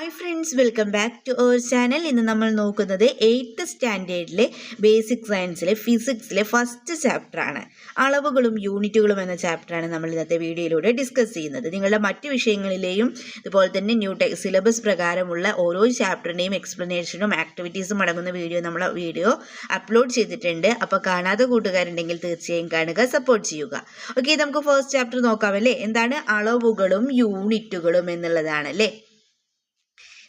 Hi friends, welcome back to our channel. ഇന്ന് നമ്മൾ നോക്കുന്നത് 8th സ്റ്റാൻഡേർഡിലെ ബേസിക് സയൻസിലെ ഫിസിക്സിലെ ഫസ്റ്റ് ചാപ്റ്ററാണ്. അളവുകളും യൂണിറ്റുകളും എന്ന ചാപ്റ്ററാണ് നമ്മൾ ഇന്നത്തെ വീഡിയോയിലൂടെ ഡിസ്കസ് ചെയ്യുന്നത്. നിങ്ങളുടെ മറ്റ് വിഷയങ്ങളിലെയും ഇതുപോലെ തന്നെ സിലബസ് പ്രകാരമുള്ള ഓരോ ചാപ്റ്ററിൻ്റെയും എക്സ്പ്ലനേഷനും ആക്ടിവിറ്റീസും അടങ്ങുന്ന വീഡിയോ അപ്ലോഡ് ചെയ്തിട്ടുണ്ട്. അപ്പോൾ കാണാത്ത കൂട്ടുകാരുണ്ടെങ്കിൽ തീർച്ചയായും കാണുക, സപ്പോർട്ട് ചെയ്യുക. ഓക്കെ, നമുക്ക് ഫസ്റ്റ് ചാപ്റ്റർ നോക്കാമല്ലേ. എന്താണ് അളവുകളും യൂണിറ്റുകളും എന്നുള്ളതാണ് അല്ലേ.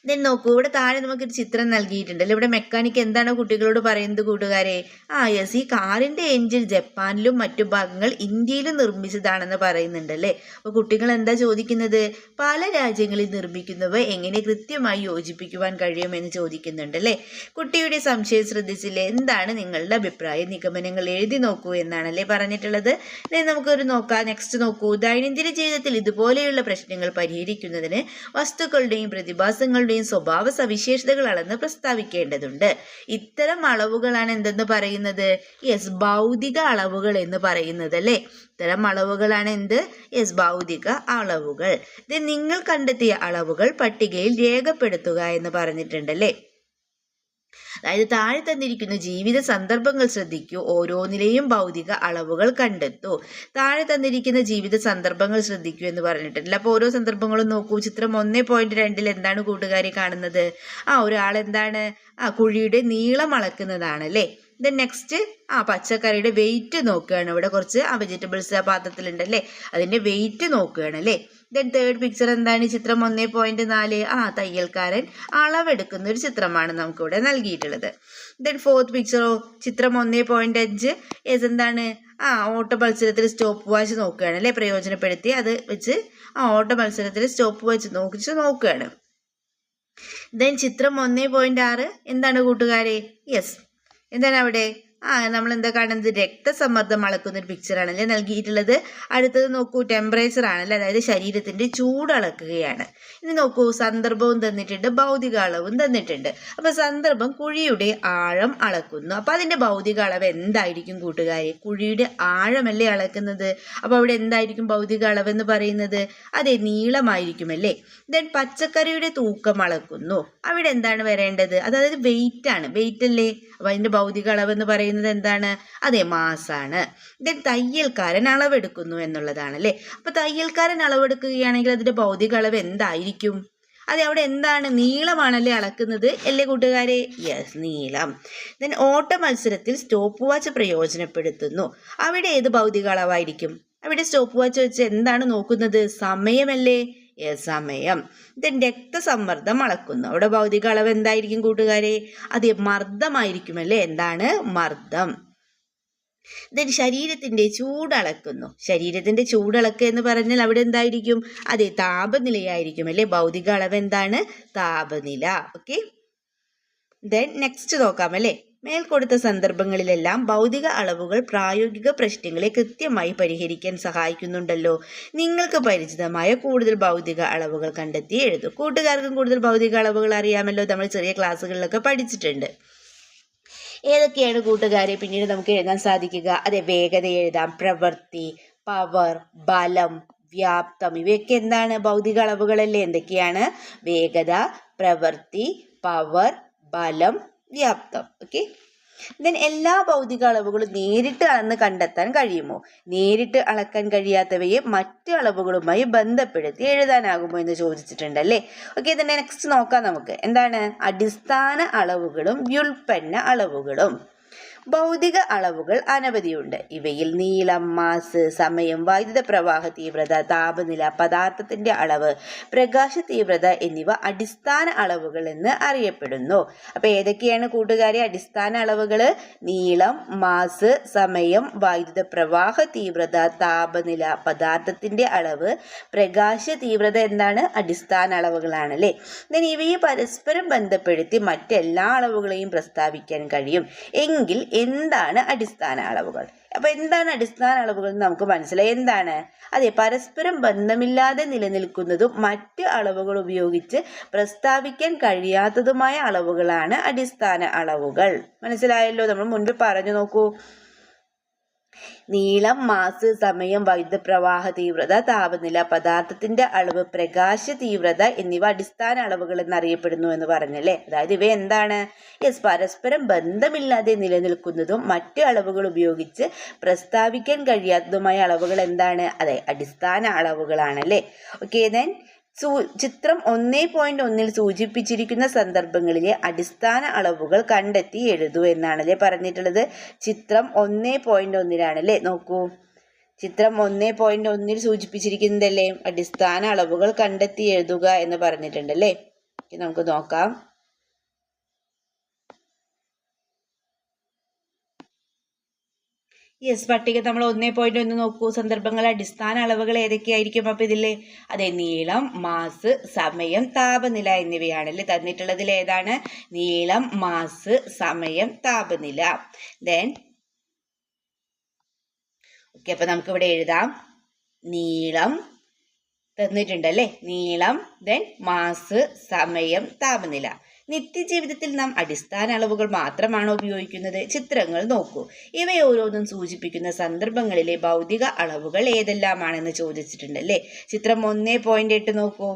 ദെൻ നോക്കൂ, ഇവിടെ താഴെ നമുക്കൊരു ചിത്രം നൽകിയിട്ടുണ്ടല്ലോ. ഇവിടെ മെക്കാനിക്ക് എന്താണ് കുട്ടികളോട് പറയുന്നത് കൂട്ടുകാരെ? യെസ്, ഈ കാറിന്റെ എഞ്ചിൻ ജപ്പാനിലും മറ്റു ഭാഗങ്ങൾ ഇന്ത്യയിലും നിർമ്മിച്ചതാണെന്ന് പറയുന്നുണ്ടല്ലേ. അപ്പോൾ കുട്ടികൾ എന്താ ചോദിക്കുന്നത്? പല രാജ്യങ്ങളിൽ നിർമ്മിക്കുന്നവ എങ്ങനെ കൃത്യമായി യോജിപ്പിക്കുവാൻ കഴിയുമെന്ന് ചോദിക്കുന്നുണ്ട് അല്ലേ. കുട്ടിയുടെ സംശയം ശ്രദ്ധിച്ചില്ലേ? എന്താണ് നിങ്ങളുടെ അഭിപ്രായം? നിഗമനങ്ങൾ എഴുതി നോക്കൂ എന്നാണല്ലേ പറഞ്ഞിട്ടുള്ളത്. നമുക്കൊരു നോക്കാം. നെക്സ്റ്റ് നോക്കൂ, ദൈനംദിന ജീവിതത്തിൽ ഇതുപോലെയുള്ള പ്രശ്നങ്ങൾ പരിഹരിക്കുന്നതിന് വസ്തുക്കളുടെയും പ്രതിഭാസങ്ങളുടെയും സ്വഭാവ സവിശേഷതകൾ അളന്ന് പ്രസ്താവിക്കേണ്ടതുണ്ട്. ഇത്തരം അളവുകളാണ് എന്തെന്ന് പറയുന്നത്? യെസ്, ഭൗതിക അളവുകൾ എന്ന് പറയുന്നത് അല്ലേ. ഇത്തരം അളവുകളാണ് എന്ത്? യെസ്, ഭൗതിക അളവുകൾ. ഇത് നിങ്ങൾ കണ്ടെത്തിയ അളവുകൾ പട്ടികയിൽ രേഖപ്പെടുത്തുക എന്ന് പറഞ്ഞിട്ടുണ്ടല്ലേ. അതായത് താഴെ തന്നിരിക്കുന്ന ജീവിത സന്ദർഭങ്ങൾ ശ്രദ്ധിക്കൂ, ഓരോന്നിലെയും ഭൗതിക അളവുകൾ കണ്ടെത്തൂ. താഴെ തന്നിരിക്കുന്ന ജീവിത സന്ദർഭങ്ങൾ ശ്രദ്ധിക്കൂ എന്ന് പറഞ്ഞിട്ടില്ല. അപ്പോൾ ഓരോ സന്ദർഭങ്ങളും നോക്കൂ. ചിത്രം 1.2 എന്താണ് കൂട്ടുകാരി കാണുന്നത്? ഒരാളെന്താണ് കുഴിയുടെ നീളം അളക്കുന്നതാണ് അല്ലേ. ദെൻ നെക്സ്റ്റ് പച്ചക്കറിയുടെ വെയിറ്റ് നോക്കുകയാണ്. ഇവിടെ കുറച്ച് വെജിറ്റബിൾസ് ആ പാത്രത്തിലുണ്ടല്ലേ, അതിന്റെ വെയിറ്റ് നോക്കുകയാണ് അല്ലേ. ദെൻ തേർഡ് പിക്ചർ എന്താണ്? ചിത്രം 1.4 തയ്യൽക്കാരൻ അളവെടുക്കുന്ന ഒരു ചിത്രമാണ് നമുക്കിവിടെ നൽകിയിട്ടുള്ളത്. ദെൻ ഫോർത്ത് പിക്ചറോ ചിത്രം 1.5 എന്താണ്? ഓട്ട മത്സരത്തിൽ സ്റ്റോപ്പ് വാച്ച് നോക്കുകയാണ് അല്ലേ. പ്രയോജനപ്പെടുത്തി അത് വെച്ച് ഓട്ട മത്സരത്തിൽ സ്റ്റോപ്പ് വാച്ച് നോക്കുകയാണ്. ദെൻ ചിത്രം 1.6 എന്താണ് കൂട്ടുകാരെ? യെസ്, എന്താണ് അവിടെ? നമ്മൾ എന്താ കാണുന്നത്? രക്തസമ്മർദ്ദം അളക്കുന്ന ഒരു പിക്ചറാണല്ലേ നൽകിയിട്ടുള്ളത്. അടുത്തത് നോക്കൂ, ടെമ്പറേച്ചർ ആണല്ലേ, അതായത് ശരീരത്തിന്റെ ചൂട് അളക്കുകയാണ്. ഇനി നോക്കൂ, സന്ദർഭവും തന്നിട്ടുണ്ട്, ഭൗതിക അളവും തന്നിട്ടുണ്ട്. അപ്പൊ സന്ദർഭം കുഴിയുടെ ആഴം അളക്കുന്നു. അപ്പൊ അതിന്റെ ഭൗതിക അളവ് എന്തായിരിക്കും കൂട്ടുകാരെ? കുഴിയുടെ ആഴമല്ലേ അളക്കുന്നത്. അപ്പൊ അവിടെ എന്തായിരിക്കും ഭൗതിക അളവ് എന്ന് പറയുന്നത്? അതെ, നീളമായിരിക്കും അല്ലേ. ദെൻ പച്ചക്കറിയുടെ തൂക്കം അളക്കുന്നു. അവിടെ എന്താണ് വരേണ്ടത്? അതായത് വെയിറ്റ് ആണ്, വെയിറ്റ് അല്ലേ. അപ്പൊ അതിന്റെ ഭൗതിക അളവ് എന്ന് പറയുന്നത് എന്താണ്? അതെ, മാസാണ്. ദെൻ തയ്യൽക്കാരൻ അളവെടുക്കുന്നു എന്നുള്ളതാണ് അല്ലേ. അപ്പൊ തയ്യൽക്കാരൻ അളവെടുക്കുകയാണെങ്കിൽ അതിന്റെ ഭൗതിക അളവ് എന്തായിരിക്കും? അതെ, അവിടെ എന്താണ്? നീളമാണല്ലേ അളക്കുന്നത് അല്ലേ കൂട്ടുകാരെ? യെസ്, നീളം. ദെൻ ഓട്ട മത്സരത്തിൽ സ്റ്റോപ്പ് വാച്ച് പ്രയോജനപ്പെടുത്തുന്നു. അവിടെ ഏത് ഭൗതിക അളവായിരിക്കും? അവിടെ സ്റ്റോപ്പ് വാച്ച് വെച്ച് എന്താണ് നോക്കുന്നത്? സമയമല്ലേ. സമയം. ദെൻ രക്തസമ്മർദ്ദം അളക്കുന്നു. അവിടെ ഭൗതിക അളവ് എന്തായിരിക്കും കൂട്ടുകാരെ? അതെ, മർദ്ദമായിരിക്കും അല്ലേ. എന്താണ്? മർദ്ദം. ദെൻ ശരീരത്തിന്റെ ചൂടളക്കുന്നു. ശരീരത്തിന്റെ ചൂടളക്കുക എന്ന് പറഞ്ഞാൽ അവിടെ എന്തായിരിക്കും? അതെ, താപനിലയായിരിക്കും അല്ലേ. ഭൗതിക അളവ് എന്താണ്? താപനില. ഓക്കെ, ദെൻ നെക്സ്റ്റ് നോക്കാം അല്ലേ. മേൽ കൊടുത്ത സന്ദർഭങ്ങളിലെല്ലാം ഭൗതിക അളവുകൾ പ്രായോഗിക പ്രശ്നങ്ങളെ കൃത്യമായി പരിഹരിക്കാൻ സഹായിക്കുന്നുണ്ടല്ലോ. നിങ്ങൾക്ക് പരിചിതമായ കൂടുതൽ ഭൗതിക അളവുകൾ കണ്ടെത്തി എഴുതും. കൂട്ടുകാർക്കും കൂടുതൽ ഭൗതിക അളവുകൾ അറിയാമല്ലോ, നമ്മൾ ചെറിയ ക്ലാസ്സുകളിലൊക്കെ പഠിച്ചിട്ടുണ്ട്. ഏതൊക്കെയാണ് കൂട്ടുകാരെ പിന്നീട് നമുക്ക് എഴുതാൻ സാധിക്കുക? അതെ, വേഗത എഴുതാം, പ്രവൃത്തി, പവർ, ബലം, വ്യാപ്തം, ഇവയൊക്കെ എന്താണ്? ഭൗതിക അളവുകളല്ലേ. എന്തൊക്കെയാണ്? വേഗത, പ്രവൃത്തി, പവർ, ബലം, വ്യാപ്തം. ഓക്കെ, ദെൻ എല്ലാ ഭൗതിക അളവുകളും നേരിട്ട് അളന്ന് കണ്ടെത്താൻ കഴിയുമോ? നേരിട്ട് അളക്കാൻ കഴിയാത്തവയെ മറ്റ് അളവുകളുമായി ബന്ധപ്പെടുത്തി എഴുതാനാകുമോ എന്ന് ചോദിച്ചിട്ടുണ്ടല്ലേ. ഓക്കെ, then നെക്സ്റ്റ് നോക്കാം നമുക്ക്. എന്താണ്? അടിസ്ഥാന അളവുകളും വ്യുൽപ്പന്ന അളവുകളും. ഭൗതിക അളവുകൾ അനവധിയുണ്ട്. ഇവയിൽ നീളം, മാസ്, സമയം, വൈദ്യുത പ്രവാഹ തീവ്രത, താപനില, പദാർത്ഥത്തിന്റെ അളവ്, പ്രകാശ തീവ്രത എന്നിവ അടിസ്ഥാന അളവുകൾ എന്ന് അറിയപ്പെടുന്നു. അപ്പൊ ഏതൊക്കെയാണ് കൂട്ടുകാരെ അടിസ്ഥാന അളവുകൾ? നീളം, മാസ്, സമയം, വൈദ്യുത പ്രവാഹ തീവ്രത, താപനില, പദാർത്ഥത്തിന്റെ അളവ്, പ്രകാശ തീവ്രത എന്താണ്? അടിസ്ഥാന അളവുകളാണ് അല്ലേ. ഇവയെ പരസ്പരം ബന്ധപ്പെടുത്തി മറ്റെല്ലാ അളവുകളെയും പ്രസ്താവിക്കാൻ കഴിയും. എങ്കിൽ എന്താണ് അടിസ്ഥാന അളവുകൾ? അപ്പൊ എന്താണ് അടിസ്ഥാന അളവുകൾ എന്ന് നമുക്ക് മനസ്സിലായി. എന്താണ്? അതെ, പരസ്പരം ബന്ധമില്ലാതെ നിലനിൽക്കുന്നതും മറ്റ് അളവുകൾ ഉപയോഗിച്ച് പ്രസ്താവിക്കാൻ കഴിയാത്തതുമായ അളവുകളാണ് അടിസ്ഥാന അളവുകൾ. മനസ്സിലായല്ലോ, നമ്മൾ മുൻപ് പറഞ്ഞു നോക്കൂ. നീളം, മാസ്, സമയം, വൈദ്യുത പ്രവാഹ തീവ്രത, താപനില, പദാർത്ഥത്തിന്റെ അളവ്, പ്രകാശ തീവ്രത എന്നിവ അടിസ്ഥാന അളവുകൾ എന്നറിയപ്പെടുന്നു എന്ന് പറഞ്ഞല്ലേ. അതായത് ഇവ എന്താണ്? പരസ്പരം ബന്ധമില്ലാതെ നിലനിൽക്കുന്നതും മറ്റ് അളവുകൾ ഉപയോഗിച്ച് പ്രസ്താവിക്കാൻ കഴിയാത്തതുമായ അളവുകൾ എന്താണ്? അതെ, അടിസ്ഥാന അളവുകളാണല്ലേ. ഓക്കെ, ദെൻ ചിത്രം 1.1 സൂചിപ്പിച്ചിരിക്കുന്ന സന്ദർഭങ്ങളിലെ അടിസ്ഥാന അളവുകൾ കണ്ടെത്തി എഴുതൂ എന്നാണല്ലേ പറഞ്ഞിട്ടുള്ളത്. ചിത്രം 1.1 നോക്കൂ, ചിത്രം 1.1 സൂചിപ്പിച്ചിരിക്കുന്നതല്ലേ അടിസ്ഥാന അളവുകൾ കണ്ടെത്തി എഴുതുക എന്ന് പറഞ്ഞിട്ടുണ്ടല്ലേ. നമുക്ക് നോക്കാം. പട്ടിക നമ്മൾ 1.1 നോക്കൂ. സന്ദർഭങ്ങൾ അടിസ്ഥാന അളവുകൾ ഏതൊക്കെയായിരിക്കും? അപ്പൊ ഇതില് അതെ, നീളം, മാസ്, സമയം, താപനില എന്നിവയാണല്ലേ തന്നിട്ടുള്ളതിൽ. ഏതാണ്? നീളം, മാസ്, സമയം, താപനില. ദെൻ ഓക്കെ, അപ്പൊ നമുക്ക് ഇവിടെ എഴുതാം. നീളം തന്നിട്ടുണ്ടല്ലേ, നീളം, ദെൻ മാസ്, സമയം, താപനില. നിത്യജീവിതത്തിൽ നാം അടിസ്ഥാന അളവുകൾ മാത്രമാണ് ഉപയോഗിക്കുന്നത്. ചിത്രങ്ങൾ നോക്കൂ. ഇവയോരോന്നും സൂചിപ്പിക്കുന്ന സന്ദർഭങ്ങളിലെ ഭൗതിക അളവുകൾ ഏതെല്ലാമാണെന്ന് ചോദിച്ചിട്ടുണ്ടല്ലേ. ചിത്രം 1.8 നോക്കൂ.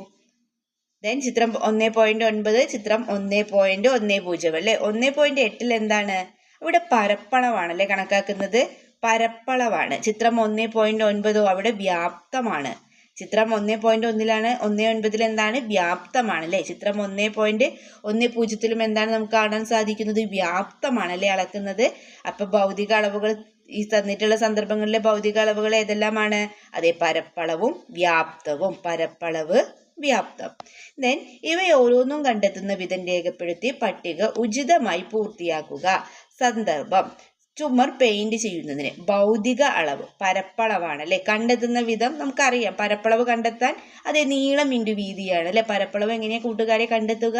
ദെൻ ചിത്രം 1.9, ചിത്രം 1.10 അല്ലേ. 1.8 എന്താണ്? ഇവിടെ പരപ്പളവാണല്ലേ കണക്കാക്കുന്നത്. പരപ്പളവാണ്. ചിത്രം 1.9 അവിടെ വ്യാപ്തമാണ്. ചിത്രം 1.1 1.9 എന്താണ്? വ്യാപ്തമാണ് അല്ലേ. ചിത്രം 1.10 എന്താണ് നമുക്ക് കാണാൻ സാധിക്കുന്നത്? വ്യാപ്തമാണ് അല്ലേ അളക്കുന്നത്. അപ്പൊ ഭൗതിക അളവുകൾ ഈ തന്നിട്ടുള്ള സന്ദർഭങ്ങളിലെ ഭൗതിക അളവുകൾ ഏതെല്ലാമാണ്? അതെ, പരപ്പളവും വ്യാപ്തവും. പരപ്പളവ്, വ്യാപ്തം. ദെൻ ഇവ ഓരോന്നും കണ്ടെത്തുന്ന വിധം രേഖപ്പെടുത്തി പട്ടിക ഉചിതമായി പൂർത്തിയാക്കുക. സന്ദർഭം: ചുമർ പെയിന്റ് ചെയ്യുന്നതിന്. ഭൗതിക അളവ് പരപ്പളവാണ് അല്ലെ. കണ്ടെത്തുന്ന വിധം നമുക്കറിയാം. പരപ്പളവ് കണ്ടെത്താൻ അതെ, നീളം ഇൻറ്റു വീതിയാണ് അല്ലെ. പരപ്പളവ് എങ്ങനെയാ കൂട്ടുകാരെ കണ്ടെത്തുക?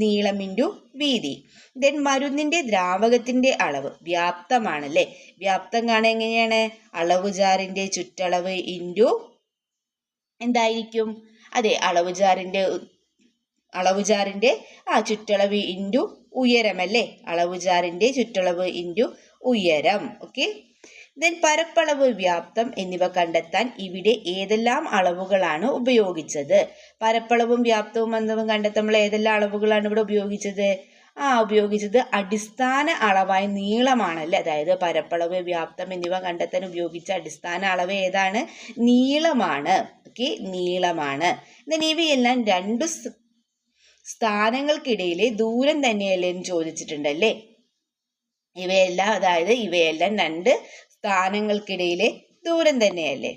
നീളം ഇൻറ്റു വീതി. ദെൻ മരുന്നിന്റെ ദ്രാവകത്തിന്റെ അളവ് വ്യാപ്തമാണ് അല്ലെ. വ്യാപ്തം കാണാൻ എങ്ങനെയാണ്? അളവുജാറിന്റെ ചുറ്റളവ് ഇൻറ്റു എന്തായിരിക്കും? അതെ, അളവുജാറിന്റെ ചുറ്റളവ് ഇൻറ്റു ഉയരം അല്ലേ. അളവുജാറിന്റെ ചുറ്റളവ് ഇൻറ്റു ഉയരം. ഓക്കെ, ദെൻ പരപ്പളവ്, വ്യാപ്തം എന്നിവ കണ്ടെത്താൻ ഇവിടെ ഏതെല്ലാം അളവുകളാണ് ഉപയോഗിച്ചത്? പരപ്പളവും വ്യാപ്തവും എന്നിവ കണ്ടെത്താൻ നമ്മൾ ഏതെല്ലാം അളവുകളാണ് ഇവിടെ ഉപയോഗിച്ചത്? ഉപയോഗിച്ചത് അടിസ്ഥാന അളവായ നീളമാണല്ലേ. അതായത് പരപ്പളവ്, വ്യാപ്തം എന്നിവ കണ്ടെത്താൻ ഉപയോഗിച്ച അടിസ്ഥാന അളവ് ഏതാണ്? നീളമാണ്. ഓക്കെ, നീളമാണ്. ദെൻ ഇവയെല്ലാം രണ്ട് സ്ഥാനങ്ങൾക്കിടയിലെ ദൂരം തന്നെയല്ലേ എന്ന് ചോദിച്ചിട്ടുണ്ടല്ലേ. ഇവയെല്ലാം രണ്ട് സ്ഥാനങ്ങൾക്കിടയിലെ ദൂരം തന്നെയല്ലേ.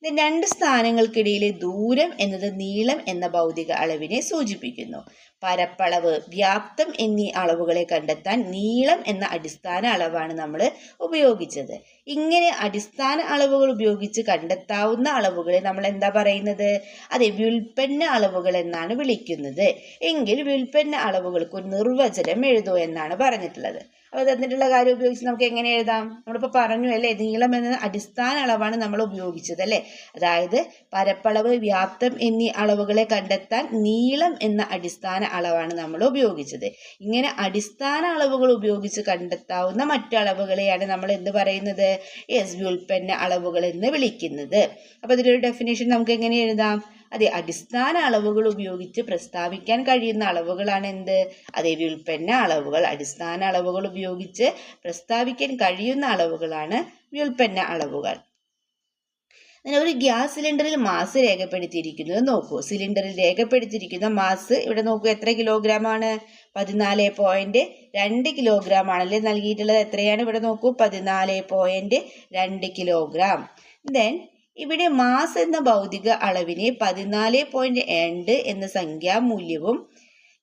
രണ്ട് സ്ഥാനങ്ങൾക്കിടയിലെ ദൂരം എന്നത് നീളം എന്ന ഭൗതിക അളവിനെ സൂചിപ്പിക്കുന്നു. പരപ്പളവ്, വ്യാപ്തം എന്നീ അളവുകളെ കണ്ടെത്താൻ നീളം എന്ന അടിസ്ഥാന അളവാണ് നമ്മൾ ഉപയോഗിച്ചത്. ഇങ്ങനെ അടിസ്ഥാന അളവുകൾ ഉപയോഗിച്ച് കണ്ടെത്താവുന്ന അളവുകളെ നമ്മൾ എന്താ പറയുന്നത്? അതെ, വ്യുൽപ്പന്ന അളവുകൾ എന്നാണ് വിളിക്കുന്നത്. എങ്കിൽ വ്യുൽപ്പന്ന അളവുകൾക്ക് ഒരു നിർവചനം എഴുതൂ എന്നാണ് പറഞ്ഞിട്ടുള്ളത്. അപ്പോൾ തന്നിട്ടുള്ള കാര്യം ഉപയോഗിച്ച് നമുക്ക് എങ്ങനെ എഴുതാം? നമ്മളിപ്പോൾ പറഞ്ഞു അല്ലേ, നീളം എന്ന അടിസ്ഥാന അളവാണ് നമ്മൾ ഉപയോഗിച്ചത് അല്ലേ. അതായത് പരപ്പളവ്, വ്യാപ്തം എന്നീ അളവുകളെ കണ്ടെത്താൻ നീളം എന്ന അടിസ്ഥാന അളവാണ് നമ്മൾ ഉപയോഗിച്ചത്. ഇങ്ങനെ അടിസ്ഥാന അളവുകൾ ഉപയോഗിച്ച് കണ്ടെത്താവുന്ന മറ്റു അളവുകളെയാണ് നമ്മൾ എന്ത് പറയുന്നത്? വ്യുൽപ്പന്ന അളവുകൾ എന്ന് വിളിക്കുന്നത്. അപ്പോൾ ഇതിലൊരു ഡെഫിനേഷൻ നമുക്ക് എങ്ങനെ എഴുതാം? അതെ, അടിസ്ഥാന അളവുകൾ ഉപയോഗിച്ച് പ്രസ്താവിക്കാൻ കഴിയുന്ന അളവുകളാണ് എന്ത്? അതെ, വ്യുൽപ്പന്ന അളവുകൾ. അടിസ്ഥാന അളവുകൾ ഉപയോഗിച്ച് പ്രസ്താവിക്കാൻ കഴിയുന്ന അളവുകളാണ് വ്യുൽപ്പന്ന അളവുകൾ. ഒരു ഗ്യാസ് സിലിണ്ടറിൽ മാസ് രേഖപ്പെടുത്തിയിരിക്കുന്നത് നോക്കൂ. സിലിണ്ടറിൽ രേഖപ്പെടുത്തിയിരിക്കുന്ന മാസ് ഇവിടെ നോക്കൂ, എത്ര കിലോഗ്രാം ആണ്? 14.2 കിലോഗ്രാം ആണല്ലേ നൽകിയിട്ടുള്ളത്. എത്രയാണ് ഇവിടെ നോക്കൂ? 14.2 കിലോഗ്രാം. ദെൻ ഇവിടെ മാസ് എന്ന ഭൗതിക അളവിനെ 14.2 എന്ന സംഖ്യാമൂല്യവും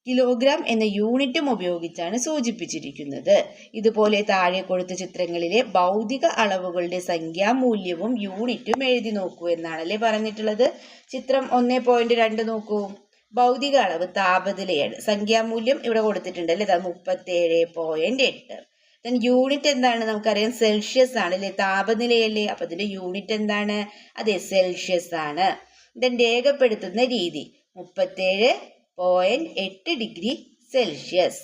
കിലോഗ്രാം എന്ന യൂണിറ്റും ഉപയോഗിച്ചാണ് സൂചിപ്പിച്ചിരിക്കുന്നത്. ഇതുപോലെ താഴെ കൊടുത്ത ചിത്രങ്ങളിലെ ഭൗതിക അളവുകളുടെ സംഖ്യാമൂല്യവും യൂണിറ്റും എഴുതി നോക്കൂ എന്നാണല്ലേ പറഞ്ഞിട്ടുള്ളത്. ചിത്രം 1.2 നോക്കൂ. ഭൗതിക അളവ് താപനിലയാണ്. സംഖ്യാമൂല്യം ഇവിടെ കൊടുത്തിട്ടുണ്ട് അല്ലേ, 37.8. ദെൻ യൂണിറ്റ് എന്താണ്? നമുക്കറിയാം സെൽഷ്യസ് ആണ് അല്ലേ, താപനിലയല്ലേ. അപ്പൊ ഇതിന്റെ യൂണിറ്റ് എന്താണ്? അതെ, സെൽഷ്യസ് ആണ്. ദെൻ രേഖപ്പെടുത്തുന്ന രീതി 37.8 ഡിഗ്രി സെൽഷ്യസ്.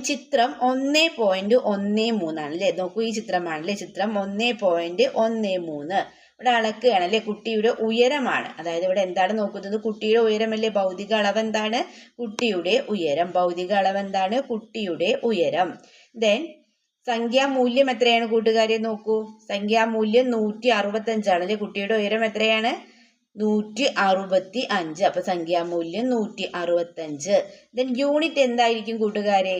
ചിത്രം 1.13 അല്ലേ. നോക്കൂ, ഈ ചിത്രമാണല്ലേ ചിത്രം 1.13. ഇവിടെ അളക്കുകയാണ് അല്ലേ, കുട്ടിയുടെ ഉയരമാണ്. അതായത് ഇവിടെ എന്താണ് നോക്കുന്നത്, കുട്ടിയുടെ ഉയരമല്ലേ. ഭൗതിക അളവ് എന്താണ്, കുട്ടിയുടെ ഉയരം. ഭൗതിക അളവ് എന്താണ്, കുട്ടിയുടെ ഉയരം. ദെൻ സംഖ്യാമൂല്യം എത്രയാണ് കൂട്ടുകാരെ, നോക്കൂ. സംഖ്യാമൂല്യം 165 അല്ലേ. കുട്ടിയുടെ ഉയരം എത്രയാണ്, 165. അപ്പൊ സംഖ്യാമൂല്യം 165. ദെൻ യൂണിറ്റ് എന്തായിരിക്കും കൂട്ടുകാരെ,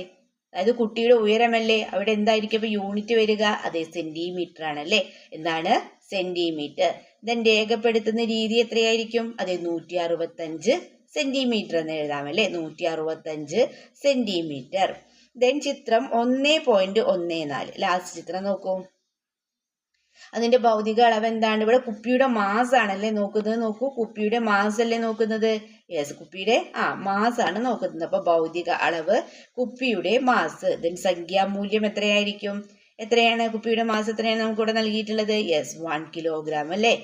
അതായത് കുട്ടിയുടെ ഉയരമല്ലേ, അവിടെ എന്തായിരിക്കും അപ്പൊ യൂണിറ്റ് വരിക, അതെ സെന്റിമീറ്റർ ആണല്ലേ. എന്താണ്, സെന്റിമീറ്റർ. ദെൻ രേഖപ്പെടുത്തുന്ന രീതി എത്രയായിരിക്കും, അതെ 165 സെന്റിമീറ്റർ എന്ന് എഴുതാം അല്ലേ, 165 സെന്റിമീറ്റർ. ദെൻ ചിത്രം 1.14, ലാസ്റ്റ് ചിത്രം നോക്കൂ. അതിന്റെ ഭൗതിക അളവ് എന്താണ്, ഇവിടെ കുപ്പിയുടെ മാസ് ആണല്ലേ നോക്കുന്നത്. നോക്കൂ, കുപ്പിയുടെ മാസ് അല്ലേ നോക്കുന്നത്. യെസ്, കുപ്പിയുടെ മാസ് ആണ് നോക്കുന്നത്. അപ്പൊ ഭൗതിക അളവ് കുപ്പിയുടെ മാസ്. ദെൻ സംഖ്യാമൂല്യം എത്രയായിരിക്കും, എത്രയാണ് കുപ്പിയുടെ മാസ് എത്രയാണ് നമുക്ക് ഇവിടെ നൽകിയിട്ടുള്ളത്. യെസ്, 1 കിലോഗ്രാം അല്ലേ.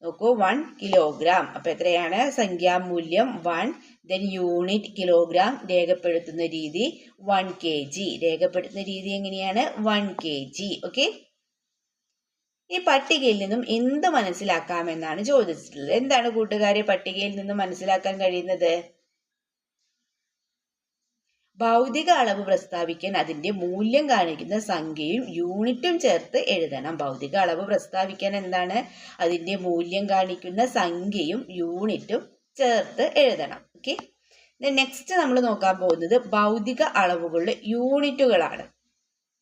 നോക്കൂ, 1 കിലോഗ്രാം. അപ്പൊ എത്രയാണ് സംഖ്യാമൂല്യം 1. Then unit kilogram. രേഖപ്പെടുത്തുന്ന രീതി 1 kg. രേഖപ്പെടുത്തുന്ന രീതി എങ്ങനെയാണ്, 1 kg. ഓക്കെ. ഈ പട്ടികയിൽ നിന്നും എന്ത് മനസ്സിലാക്കാമെന്നാണ് ചോദിച്ചിട്ടുള്ളത്. എന്താണ് കൂട്ടുകാരെ പട്ടികയിൽ നിന്നും മനസ്സിലാക്കാൻ കഴിയുന്നത്? ഭൗതിക അളവ് പ്രസ്താവിക്കാൻ അതിന്റെ മൂല്യം കാണിക്കുന്ന സംഖ്യയും യൂണിറ്റും ചേർത്ത് എഴുതണം. ഭൗതിക അളവ് പ്രസ്താവിക്കാൻ എന്താണ്, അതിന്റെ മൂല്യം കാണിക്കുന്ന സംഖ്യയും യൂണിറ്റും ചേർത്ത് എഴുതണം. ഓക്കെ. നെക്സ്റ്റ് നമ്മൾ നോക്കാൻ പോകുന്നത് ഭൗതിക അളവുകളുടെ യൂണിറ്റുകളാണ്.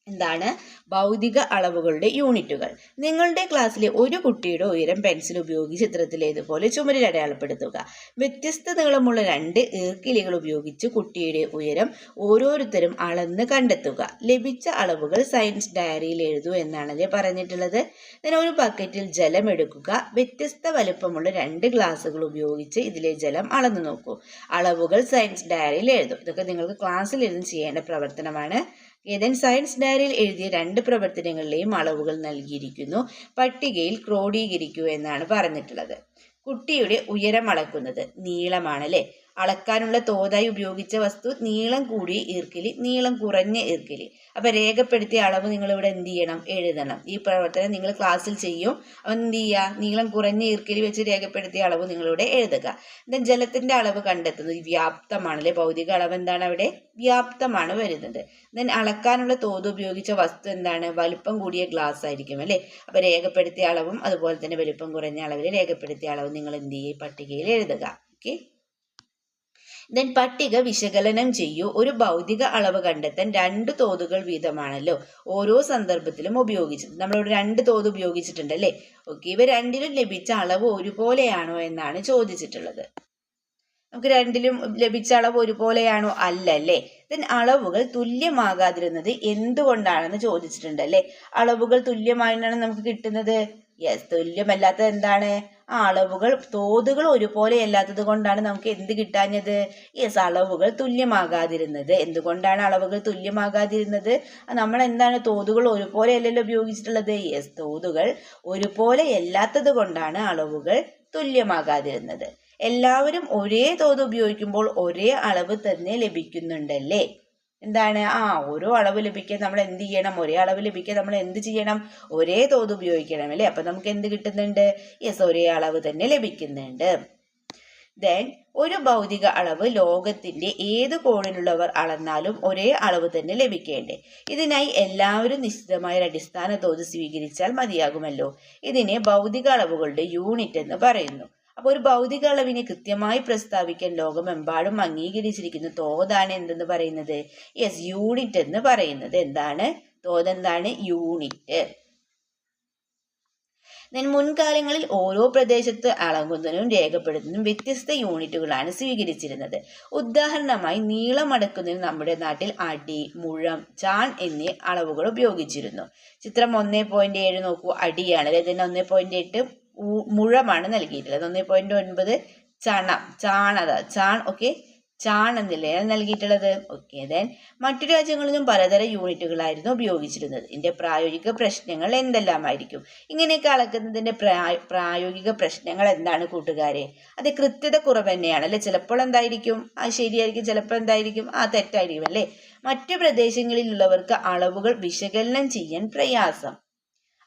എന്താണ്, ഭൗതിക അളവുകളുടെ യൂണിറ്റുകൾ. നിങ്ങളുടെ ക്ലാസ്സിലെ ഒരു കുട്ടിയുടെ ഉയരം പെൻസിൽ ഉപയോഗിച്ച് ചിത്രത്തിലേതുപോലെ ചുമരിൽ അടയാളപ്പെടുത്തുക. വ്യത്യസ്ത നീളമുള്ള 2 ഈർക്കിലികൾ ഉപയോഗിച്ച് കുട്ടിയുടെ ഉയരം ഓരോരുത്തരും അളന്ന് കണ്ടെത്തുക. ലഭിച്ച അളവുകൾ സയൻസ് ഡയറിയിൽ എഴുതൂ എന്നാണല്ലേ പറഞ്ഞിട്ടുള്ളത്. ഇതിന് ഒരു ബക്കറ്റിൽ ജലം എടുക്കുക. വ്യത്യസ്ത വലുപ്പമുള്ള 2 ഗ്ലാസുകൾ ഉപയോഗിച്ച് ഇതിലെ ജലം അളന്നു നോക്കൂ. അളവുകൾ സയൻസ് ഡയറിയിൽ എഴുതും. ഇതൊക്കെ നിങ്ങൾക്ക് ക്ലാസ്സിൽ ഇരുന്ന് ചെയ്യേണ്ട പ്രവർത്തനമാണ്. ദെൻ സയൻസ് ഡയറിയിൽ എഴുതിയ 2 പ്രവർത്തനങ്ങളിലെയും അളവുകൾ നൽകിയിരിക്കുന്നു. പട്ടികയിൽ ക്രോഡീകരിക്കൂ എന്നാണ് പറഞ്ഞിട്ടുള്ളത്. കുട്ടിയുടെ ഉയരം അളക്കുന്നത് നീളമാണല്ലേ. അളക്കാനുള്ള തോതായി ഉപയോഗിച്ച വസ്തു നീളം കൂടിയ ഈർക്കിലി, നീളം കുറഞ്ഞ ഈർക്കിലി. അപ്പൊ രേഖപ്പെടുത്തിയ അളവ് നിങ്ങൾ ഇവിടെ എന്ത് ചെയ്യണം, എഴുതണം. ഈ പ്രവർത്തനം നിങ്ങൾ ക്ലാസ്സിൽ ചെയ്യും. അപ്പൊ എന്ത് ചെയ്യുക, നീളം കുറഞ്ഞ ഈർക്കിലി വെച്ച് രേഖപ്പെടുത്തിയ അളവ് നിങ്ങളിവിടെ എഴുതുക. ദെൻ ജലത്തിന്റെ അളവ് കണ്ടെത്തുന്നത് വ്യാപ്തമാണല്ലേ. ഭൗതിക അളവ് എന്താണ്, അവിടെ വ്യാപ്തമാണ് വരുന്നത്. ദെൻ അളക്കാനുള്ള തോത് ഉപയോഗിച്ച വസ്തു എന്താണ്, വലുപ്പം കൂടിയ ഗ്ലാസ് ആയിരിക്കും അല്ലേ. അപ്പൊ രേഖപ്പെടുത്തിയ അളവും അതുപോലെ തന്നെ വലുപ്പം കുറഞ്ഞ അളവിൽ രേഖപ്പെടുത്തിയ അളവ് നിങ്ങൾ എന്ത് ചെയ്യും, പട്ടികയിൽ എഴുതുക. ഓക്കെ. ദെൻ പട്ടിക വിശകലനം ചെയ്യൂ. ഒരു ഭൗതിക അളവ് കണ്ടെത്താൻ 2 തോതുകൾ വീതമാണല്ലോ ഓരോ സന്ദർഭത്തിലും ഉപയോഗിച്ചത്. നമ്മളിവിടെ 2 തോത് ഉപയോഗിച്ചിട്ടുണ്ട് അല്ലേ. ഓക്കെ. ഇവ രണ്ടിലും ലഭിച്ച അളവ് ഒരുപോലെയാണോ എന്നാണ് ചോദിച്ചിട്ടുള്ളത്. നമുക്ക് രണ്ടിലും ലഭിച്ച അളവ് ഒരുപോലെയാണോ, അല്ലല്ലേ. ദെൻ അളവുകൾ തുല്യമാകാതിരുന്നത് എന്തുകൊണ്ടാണെന്ന് ചോദിച്ചിട്ടുണ്ട് അല്ലേ. അളവുകൾ തുല്യമായിട്ടാണ് നമുക്ക് കിട്ടുന്നത്. യെസ്, തുല്യമല്ലാത്തത് എന്താണ്, അളവുകൾ തോതുകൾ ഒരുപോലെ അല്ലാത്തത് കൊണ്ടാണ് നമുക്ക് എന്ത് കിട്ടാഞ്ഞത്. യെസ്, അളവുകൾ തുല്യമാകാതിരുന്നത്. എന്തുകൊണ്ടാണ് അളവുകൾ തുല്യമാകാതിരുന്നത്, നമ്മൾ എന്താണ് തോതുകൾ ഒരുപോലെ അല്ലല്ലോ ഉപയോഗിച്ചിട്ടുള്ളത്. യെസ്, തോതുകൾ ഒരുപോലെ അല്ലാത്തത് കൊണ്ടാണ് അളവുകൾ തുല്യമാകാതിരുന്നത്. എല്ലാവരും ഒരേ തോത് ഉപയോഗിക്കുമ്പോൾ ഒരേ അളവ് തന്നെ ലഭിക്കുന്നുണ്ടല്ലേ. എന്താണ്, ഓരോ അളവ് ലഭിക്കാൻ നമ്മൾ എന്ത് ചെയ്യണം, ഒരേ അളവ് ലഭിക്കാൻ നമ്മൾ എന്ത് ചെയ്യണം, ഒരേ തോത് ഉപയോഗിക്കണം അല്ലേ. അപ്പൊ നമുക്ക് എന്ത് കിട്ടുന്നുണ്ട്, യെസ്, ഒരേ അളവ് തന്നെ ലഭിക്കുന്നുണ്ട്. ദെൻ ഒരു ഭൗതിക അളവ് ലോകത്തിന്റെ ഏത് കോണിലുള്ളവർ അളന്നാലും ഒരേ അളവ് തന്നെ ലഭിക്കേണ്ടേ. ഇതിനായി എല്ലാവരും നിശ്ചിതമായ ഒരു അടിസ്ഥാന തോത് സ്വീകരിച്ചാൽ മതിയാകുമല്ലോ. ഇതിനെ ഭൗതിക അളവുകളുടെ യൂണിറ്റ് എന്ന് പറയുന്നു. അപ്പോൾ ഒരു ഭൗതിക അളവിനെ കൃത്യമായി പ്രസ്താവിക്കാൻ ലോകമെമ്പാടും അംഗീകരിച്ചിരിക്കുന്ന തോതാണ് എന്തെന്ന് പറയുന്നത്. യെസ്, യൂണിറ്റ് എന്ന് പറയുന്നത്. എന്താണ് തോത്, എന്താണ് യൂണിറ്റ്. മുൻകാലങ്ങളിൽ ഓരോ പ്രദേശത്ത് അളക്കുന്നതിനും രേഖപ്പെടുത്തുന്നതിനും വ്യത്യസ്ത യൂണിറ്റുകളാണ് സ്വീകരിച്ചിരുന്നത്. ഉദാഹരണമായി നീളം അളക്കുന്നതിന് നമ്മുടെ നാട്ടിൽ അടി, മുഴം, ചാൺ എന്നീ അളവുകൾ ഉപയോഗിച്ചിരുന്നു. ചിത്രം 1.7 നോക്കൂ, അടിയാണ്. ഇതിന് 1.8 മുഴമാണ് നൽകിയിട്ടുള്ളത്. 1.9 ചാൺ. ഓക്കെ. ചാണെന്നില്ലേ നൽകിയിട്ടുള്ളത്. ഓക്കെ, ദെൻ മറ്റു രാജ്യങ്ങളിലും പലതരം യൂണിറ്റുകളായിരുന്നു ഉപയോഗിച്ചിരുന്നത്. ഇതിന്റെ പ്രായോഗിക പ്രശ്നങ്ങൾ എന്തെല്ലാമായിരിക്കും? ഇങ്ങനെയൊക്കെ അളക്കുന്നതിന്റെ പ്രായോഗിക പ്രശ്നങ്ങൾ എന്താണ് കൂട്ടുകാരെ? അത് കൃത്യത കുറവ് തന്നെയാണ് അല്ലെ. ചിലപ്പോൾ എന്തായിരിക്കും ശരിയായിരിക്കും, ചിലപ്പോൾ എന്തായിരിക്കും തെറ്റായിരിക്കും അല്ലെ. മറ്റു പ്രദേശങ്ങളിലുള്ളവർക്ക് അളവുകൾ വിശകലനം ചെയ്യാൻ പ്രയാസം.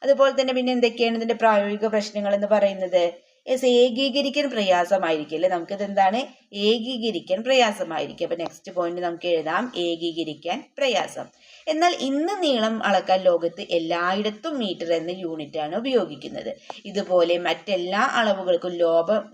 അതുപോലെ തന്നെ പിന്നെ എന്തൊക്കെയാണ് ഇതിന്റെ പ്രായോഗിക പ്രശ്നങ്ങൾ എന്ന് പറയുന്നത്? ഏകീകരിക്കാൻ പ്രയാസമായിരിക്കും അല്ലെ. നമുക്കിത് എന്താണ്? ഏകീകരിക്കാൻ പ്രയാസമായിരിക്കും. അപ്പൊ നെക്സ്റ്റ് പോയിന്റ് നമുക്ക് എഴുതാം, ഏകീകരിക്കാൻ പ്രയാസം. എന്നാൽ ഇന്ന് നീളം അളക്കാൻ ലോകത്ത് എല്ലായിടത്തും മീറ്റർ എന്ന യൂണിറ്റ് ആണ് ഉപയോഗിക്കുന്നത്. ഇതുപോലെ മറ്റെല്ലാ അളവുകൾക്കും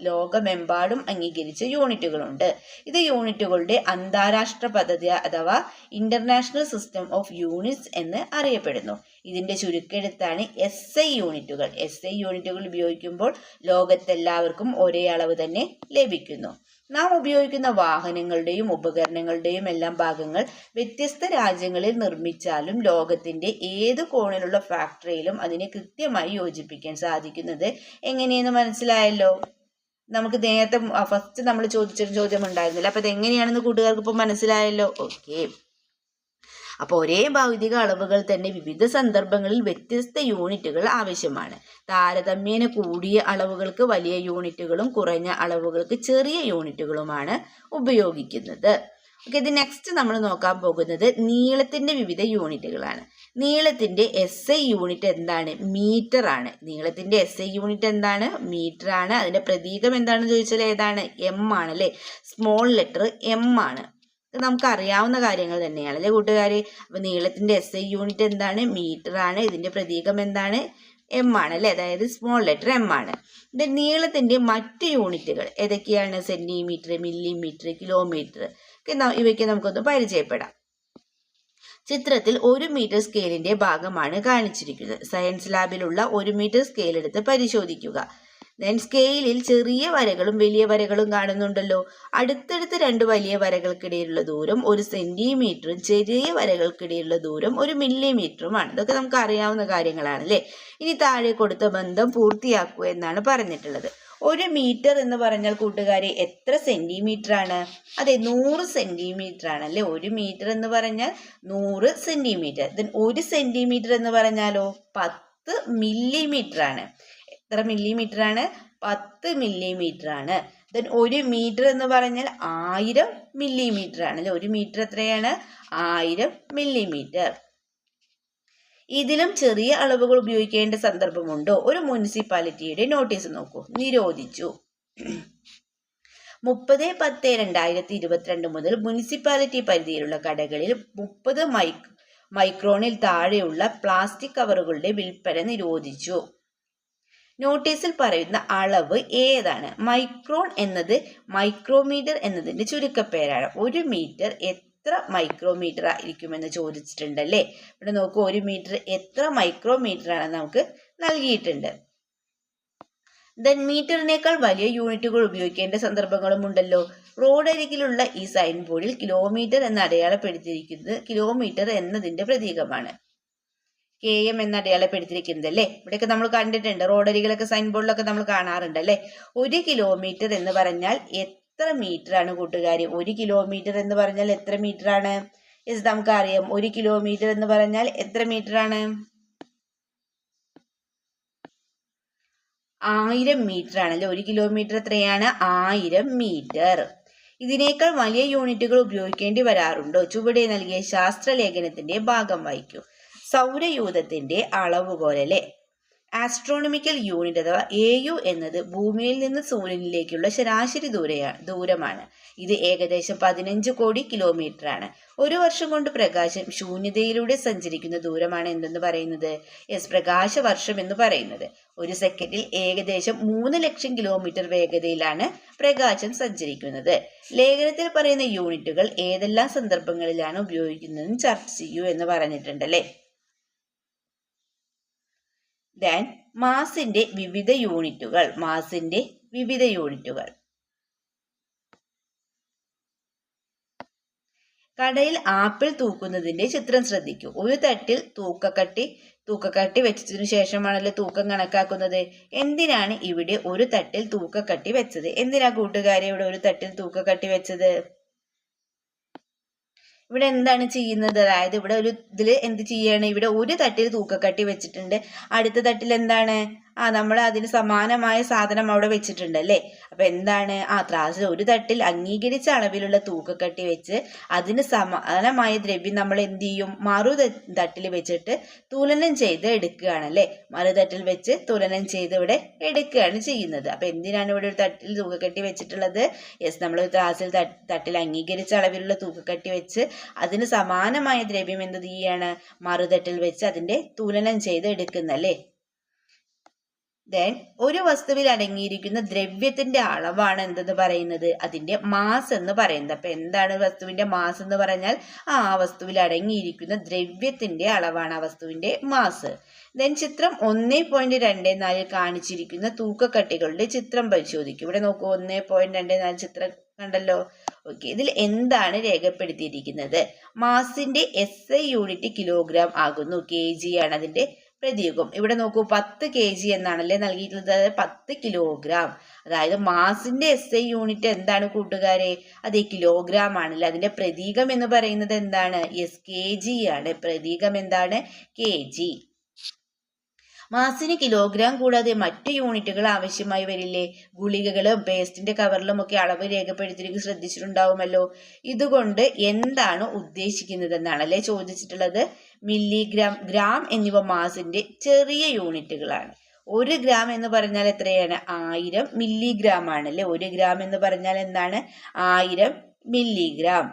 ലോകമെമ്പാടും അംഗീകരിച്ച യൂണിറ്റുകളുണ്ട്. ഇത് യൂണിറ്റുകളുടെ അന്താരാഷ്ട്ര പദ്ധതി അഥവാ ഇന്റർനാഷണൽ സിസ്റ്റം ഓഫ് യൂണിറ്റ്സ് എന്ന് അറിയപ്പെടുന്നു. ഇതിന്റെ ചുരുക്കെഴുത്താണ് SI യൂണിറ്റുകൾ. SI യൂണിറ്റുകൾ ഉപയോഗിക്കുമ്പോൾ ലോകത്തെല്ലാവർക്കും ഒരേ അളവ് തന്നെ ലഭിക്കുന്നു. നാം ഉപയോഗിക്കുന്ന വാഹനങ്ങളുടെയും ഉപകരണങ്ങളുടെയും എല്ലാം ഭാഗങ്ങൾ വ്യത്യസ്ത രാജ്യങ്ങളിൽ നിർമ്മിച്ചാലും ലോകത്തിന്റെ ഏത് കോണിലുള്ള ഫാക്ടറിയിലും അതിനെ കൃത്യമായി യോജിപ്പിക്കാൻ സാധിക്കുന്നത് എങ്ങനെയെന്ന് മനസ്സിലായല്ലോ. നമുക്ക് നേരത്തെ ഫസ്റ്റ് നമ്മൾ ചോദിച്ചൊരു ചോദ്യം ഉണ്ടായിരുന്നില്ല. അപ്പൊ ഇതെങ്ങനെയാണെന്ന് കൂട്ടുകാർക്ക് ഇപ്പൊ മനസ്സിലായല്ലോ. ഓക്കെ, അപ്പോൾ ഒരേ ഭൗതിക അളവുകൾ തന്നെ വിവിധ സന്ദർഭങ്ങളിൽ വ്യത്യസ്ത യൂണിറ്റുകൾ ആവശ്യമാണ്. താരതമ്യേന കൂടിയ അളവുകൾക്ക് വലിയ യൂണിറ്റുകളും കുറഞ്ഞ അളവുകൾക്ക് ചെറിയ യൂണിറ്റുകളുമാണ് ഉപയോഗിക്കുന്നത്. ഓക്കെ, ഇത് നെക്സ്റ്റ് നമ്മൾ നോക്കാൻ പോകുന്നത് നീളത്തിന്റെ വിവിധ യൂണിറ്റുകളാണ്. നീളത്തിന്റെ SI യൂണിറ്റ് എന്താണ്? മീറ്റർ ആണ്. നീളത്തിന്റെ SI യൂണിറ്റ് എന്താണ്? മീറ്റർ ആണ്. അതിന്റെ പ്രതീകം എന്താണെന്ന് ചോദിച്ചാൽ ഏതാണ്? M ആണ് അല്ലെ. സ്മോൾ ലെറ്റർ M ആണ്. നമുക്ക് അറിയാവുന്ന കാര്യങ്ങൾ തന്നെയാണ് അല്ലെ കൂട്ടുകാരെ. അപ്പൊ നീളത്തിന്റെ SI യൂണിറ്റ് എന്താണ്? മീറ്റർ ആണ്. ഇതിന്റെ പ്രതീകം എന്താണ്? M ആണ് അല്ലെ, അതായത് സ്മോൾ ലെറ്റർ M ആണ്. നീളത്തിന്റെ മറ്റ് യൂണിറ്റുകൾ ഏതൊക്കെയാണ്? Centimetre, millimetre, kilometre. ഇവയ്ക്ക് നമുക്കൊന്ന് പരിചയപ്പെടാം. ചിത്രത്തിൽ 1 മീറ്റർ സ്കെയിലിന്റെ ഭാഗമാണ് കാണിച്ചിരിക്കുന്നത്. സയൻസ് ലാബിലുള്ള 1 മീറ്റർ സ്കെയിൽ എടുത്ത് പരിശോധിക്കുക. ദെൻ സ്കെയിലിൽ ചെറിയ വരകളും വലിയ വരകളും കാണുന്നുണ്ടല്ലോ. അടുത്തടുത്ത് 2 വലിയ വരകൾക്കിടയിലുള്ള ദൂരം 1 സെന്റിമീറ്ററും ചെറിയ വരകൾക്കിടയിലുള്ള ദൂരം 1 മില്ലിമീറ്ററുമാണ്. ഇതൊക്കെ നമുക്ക് അറിയാവുന്ന കാര്യങ്ങളാണ് അല്ലേ. ഇനി താഴെ കൊടുത്ത ബന്ധം പൂർത്തിയാക്കുക എന്നാണ് പറഞ്ഞിട്ടുള്ളത്. 1 മീറ്റർ എന്ന് പറഞ്ഞാൽ കൂട്ടുകാരെ എത്ര സെന്റിമീറ്റർ ആണ്? അതെ, 100 സെന്റിമീറ്റർ ആണ് അല്ലെ. 1 മീറ്റർ എന്ന് പറഞ്ഞാൽ 100 സെന്റിമീറ്റർ. ദെൻ 1 സെന്റിമീറ്റർ എന്ന് പറഞ്ഞാലോ 10 മില്ലിമീറ്റർ ആണ്. എത്ര മില്ലിമീറ്റർ ആണ്? 10 മില്ലിമീറ്റർ ആണ്. ദെൻ 1 മീറ്റർ എന്ന് പറഞ്ഞാൽ 1000 മില്ലിമീറ്റർ ആണ് അല്ലെ. 1 മീറ്റർ എത്രയാണ്? 1000 മില്ലിമീറ്റർ. ഇതിലും ചെറിയ അളവുകൾ ഉപയോഗിക്കേണ്ട സന്ദർഭമുണ്ടോ? ഒരു മുനിസിപ്പാലിറ്റിയുടെ നോട്ടീസ് നോക്കൂ. നിരോധിച്ചു. 30/10/2022 മുതൽ മുനിസിപ്പാലിറ്റി പരിധിയിലുള്ള കടകളിൽ 30 മൈക്രോണിൽ താഴെയുള്ള പ്ലാസ്റ്റിക് കവറുകളുടെ വിൽപ്പന നിരോധിച്ചു. നോട്ടീസിൽ പറയുന്ന അളവ് ഏതാണ്? മൈക്രോൺ എന്നത് മൈക്രോമീറ്റർ എന്നതിന്റെ ചുരുക്കപ്പേരാണ്. 1 മീറ്റർ എത്ര മൈക്രോമീറ്റർ ആയിരിക്കുമെന്ന് ചോദിച്ചിട്ടുണ്ടല്ലേ. ഇവിടെ നോക്കൂ, 1 മീറ്റർ എത്ര മൈക്രോമീറ്റർ ആണെന്ന് നമുക്ക് നൽകിയിട്ടുണ്ട്. ദെൻ മീറ്ററിനേക്കാൾ വലിയ യൂണിറ്റുകൾ ഉപയോഗിക്കേണ്ട സന്ദർഭങ്ങളും ഉണ്ടല്ലോ. റോഡരികിലുള്ള ഈ സൈൻ ബോർഡിൽ കിലോമീറ്റർ എന്ന് അടയാളപ്പെടുത്തിയിരിക്കുന്നത് കിലോമീറ്റർ എന്നതിന്റെ പ്രതീകമാണ്. KM എന്ന് അടയാളപ്പെടുത്തിയിരിക്കുന്നത് അല്ലേ. ഇവിടെയൊക്കെ നമ്മൾ കണ്ടിട്ടുണ്ട്, റോഡരികിലൊക്കെ സൈൻ ബോർഡിലൊക്കെ നമ്മൾ കാണാറുണ്ട് അല്ലേ. 1 കിലോമീറ്റർ എന്ന് പറഞ്ഞാൽ എത്ര മീറ്റർ ആണ് കൂട്ടുകാരി? 1 കിലോമീറ്റർ എന്ന് പറഞ്ഞാൽ എത്ര മീറ്റർ ആണ്? യെസ്, നമുക്കറിയാം 1 കിലോമീറ്റർ എന്ന് പറഞ്ഞാൽ എത്ര മീറ്റർ ആണ്? 1000 മീറ്റർ ആണല്ലേ. 1 കിലോമീറ്റർ എത്രയാണ്? 1000 മീറ്റർ. ഇതിനേക്കാൾ വലിയ യൂണിറ്റുകൾ ഉപയോഗിക്കേണ്ടി വരാറുണ്ടോ? ചുവടെ നൽകിയ ശാസ്ത്രലേഖനത്തിന്റെ ഭാഗം വായിക്കൂ. സൗരയൂഥത്തിന്റെ അളവുകോൽ അല്ലെ. ആസ്ട്രോണമിക്കൽ യൂണിറ്റ് അഥവാ AU എന്നത് ഭൂമിയിൽ നിന്ന് സൂര്യനിലേക്കുള്ള ശരാശരി ദൂരമാണ്. ഇത് ഏകദേശം 15 കോടി കിലോമീറ്റർ ആണ്. 1 വർഷം കൊണ്ട് പ്രകാശം ശൂന്യതയിലൂടെ സഞ്ചരിക്കുന്ന ദൂരമാണ് എന്തെന്ന് പറയുന്നത്? യെസ്, പ്രകാശ വർഷം എന്ന് പറയുന്നത്. 1 സെക്കൻഡിൽ ഏകദേശം 3 ലക്ഷം കിലോമീറ്റർ വേഗതയിലാണ് പ്രകാശം സഞ്ചരിക്കുന്നത്. ലേഖനത്തിൽ പറയുന്ന യൂണിറ്റുകൾ ഏതെല്ലാം സന്ദർഭങ്ങളിലാണ് ഉപയോഗിക്കുന്നതെന്ന് ചർച്ച ചെയ്യൂ എന്ന് പറഞ്ഞിട്ടുണ്ടല്ലേ. ദെൻ മാസിന്റെ വിവിധ യൂണിറ്റുകൾ. മാസിന്റെ വിവിധ യൂണിറ്റുകൾ. കടയിൽ ആപ്പിൾ തൂക്കുന്നതിന്റെ ചിത്രം ശ്രദ്ധിക്കൂ. ഒരു തട്ടിൽ തൂക്കക്കട്ടി വെച്ചതിനു ശേഷമാണല്ലോ തൂക്കം കണക്കാക്കുന്നത്. എന്തിനാണ് ഇവിടെ ഒരു തട്ടിൽ തൂക്കക്കട്ടി വെച്ചത്? എന്തിനാ കൂട്ടുകാരെ ഇവിടെ ഒരു തട്ടിൽ തൂക്കക്കട്ടി വെച്ചത്? ഇവിടെ എന്താണ് ചെയ്യുന്നത്? അതായത് ഇവിടെ ഒരു ഇതിൽ എന്ത് ചെയ്യാണ്? ഇവിടെ ഒരു തട്ടിൽ തൂക്കക്കട്ടി വെച്ചിട്ടുണ്ട്, അടുത്ത തട്ടിൽ എന്താണ്? നമ്മൾ അതിന് സമാനമായ സാധനം അവിടെ വെച്ചിട്ടുണ്ട് അല്ലേ. അപ്പൊ എന്താണ്? ത്രാസിൽ ഒരു തട്ടിൽ അംഗീകരിച്ച അളവിലുള്ള തൂക്കക്കട്ടി വെച്ച് അതിന് സമാനമായ ദ്രവ്യം നമ്മൾ എന്ത് ചെയ്യും? തട്ടിൽ വെച്ചിട്ട് തുലനം ചെയ്ത് എടുക്കുകയാണ് അല്ലേ. തട്ടിൽ വെച്ച് തുലനം ചെയ്ത് ഇവിടെ എടുക്കുകയാണ് ചെയ്യുന്നത്. അപ്പൊ എന്തിനാണ് ഇവിടെ ഒരു തട്ടിൽ തൂക്കക്കട്ടി വെച്ചിട്ടുള്ളത്? യെസ്, നമ്മൾ ത്രാസിൽ തട്ടിൽ അംഗീകരിച്ച അളവിലുള്ള തൂക്കക്കട്ടി വെച്ച് അതിന് സമാനമായ ദ്രവ്യം എന്ത് ചെയ്യാണ്? മറുതട്ടിൽ വെച്ച് അതിന്റെ തുലനം ചെയ്ത് എടുക്കുന്നല്ലേ. ദെൻ ഒരു വസ്തുവിൽ അടങ്ങിയിരിക്കുന്ന ദ്രവ്യത്തിന്റെ അളവാണ് എന്തെന്ന് പറയുന്നത്? അതിന്റെ മാസ് എന്ന് പറയുന്നത്. അപ്പൊ എന്താണ് വസ്തുവിന്റെ മാസ് എന്ന് പറഞ്ഞാൽ? ആ വസ്തുവിൽ അടങ്ങിയിരിക്കുന്ന ദ്രവ്യത്തിന്റെ അളവാണ് ആ വസ്തുവിന്റെ മാസ്. ദെൻ ചിത്രം 1.24 കാണിച്ചിരിക്കുന്ന തൂക്കക്കട്ടികളുടെ ചിത്രം പരിശോധിക്കും. ഇവിടെ നോക്കൂ, 1.24 ചിത്രം കണ്ടല്ലോ. ഓക്കെ, ഇതിൽ എന്താണ് രേഖപ്പെടുത്തിയിരിക്കുന്നത്? മാസിന്റെ SI യൂണിറ്റ് കിലോഗ്രാം ആകുന്നു. kg ആണ് അതിന്റെ പ്രതീകം. ഇവിടെ നോക്കൂ, 10 kg എന്നാണല്ലേ നൽകിയിട്ടുള്ളത്. 10 കിലോഗ്രാം, അതായത് മാസിന്റെ SI യൂണിറ്റ് എന്താണ് കൂട്ടുകാരെ? അത് കിലോഗ്രാം ആണല്ലേ. അതിന്റെ പ്രതീകം എന്ന് പറയുന്നത് എന്താണ്? യെസ്, kg ആണ്. പ്രതീകം എന്താണ്? kg. മാസിന് കിലോഗ്രാം കൂടാതെ മറ്റു യൂണിറ്റുകൾ ആവശ്യമായി വരില്ലേ? ഗുളികകളും പേസ്റ്റിന്റെ കവറിലും ഒക്കെ അളവ് രേഖപ്പെടുത്തിയിരിക്കും, ശ്രദ്ധിച്ചിട്ടുണ്ടാവുമല്ലോ. ഇതുകൊണ്ട് എന്താണ് ഉദ്ദേശിക്കുന്നത് എന്നാണല്ലേ ചോദിച്ചിട്ടുള്ളത്. മില്ലിഗ്രാം, ഗ്രാം എന്നിവ മാസിന്റെ ചെറിയ യൂണിറ്റുകളാണ്. 1 ഗ്രാം എന്ന് പറഞ്ഞാൽ എത്രയാണ്? 1000 മില്ലിഗ്രാം ആണല്ലേ. 1 ഗ്രാം എന്ന് പറഞ്ഞാൽ എന്താണ്? 1000 മില്ലിഗ്രാം.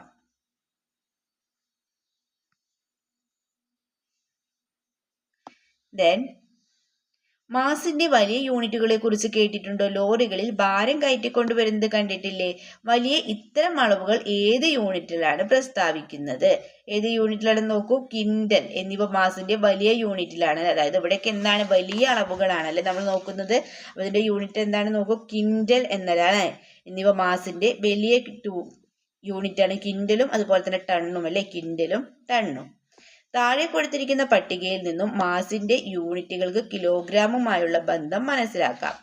ദെൻ മാസിന്റെ വലിയ യൂണിറ്റുകളെ കുറിച്ച് കേട്ടിട്ടുണ്ടോ? ലോറികളിൽ ഭാരം കയറ്റിക്കൊണ്ടുവരുന്നത് കണ്ടിട്ടില്ലേ? വലിയ ഇത്തരം അളവുകൾ ഏത് യൂണിറ്റിലാണ് പ്രസ്താവിക്കുന്നത്? ഏത് യൂണിറ്റിലാണ് നോക്കൂ. കിൻഡൽ എന്നിവ മാസിന്റെ വലിയ യൂണിറ്റിലാണ്. അതായത് ഇവിടേക്ക് എന്താണ്? വലിയ അളവുകളാണല്ലേ നമ്മൾ നോക്കുന്നത്. അതിന്റെ യൂണിറ്റ് എന്താണ് നോക്കൂ. കിൻഡൽ എന്നതാണ്. എന്നിവ മാസിന്റെ വലിയ യൂണിറ്റാണ്. കിൻഡലും അതുപോലെ തന്നെ ടണ്ണും അല്ലെ. കിൻഡലും ടണ്ണും. താഴെ കൊടുത്തിരിക്കുന്ന പട്ടികയിൽ നിന്നും മാസിന്റെ യൂണിറ്റുകൾക്ക് കിലോഗ്രാമുമായുള്ള ബന്ധം മനസ്സിലാക്കാം.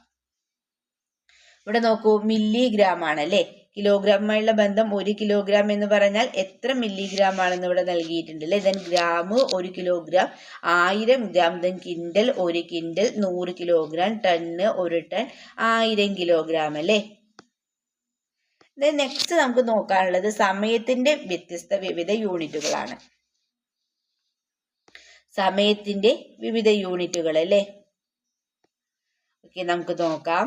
ഇവിടെ നോക്കൂ, മില്ലിഗ്രാം ആണല്ലേ. കിലോഗ്രാമുമായുള്ള ബന്ധം 1 കിലോഗ്രാം എന്ന് പറഞ്ഞാൽ എത്ര മില്ലിഗ്രാം ആണെന്ന് ഇവിടെ നൽകിയിട്ടുണ്ട് അല്ലേ. Then gram 1 kilogram, 1000 gram, then quintal 1 quintal, 100 kilogram, ton 1 ton, 1000 kilogram അല്ലേ. ദെൻ നെക്സ്റ്റ് നമുക്ക് നോക്കാനുള്ളത് സമയത്തിന്റെ വിവിധ യൂണിറ്റുകളാണ്. സമയത്തിന്റെ വിവിധ യൂണിറ്റുകൾ അല്ലേ. ഓക്കെ, നമുക്ക് നോക്കാം.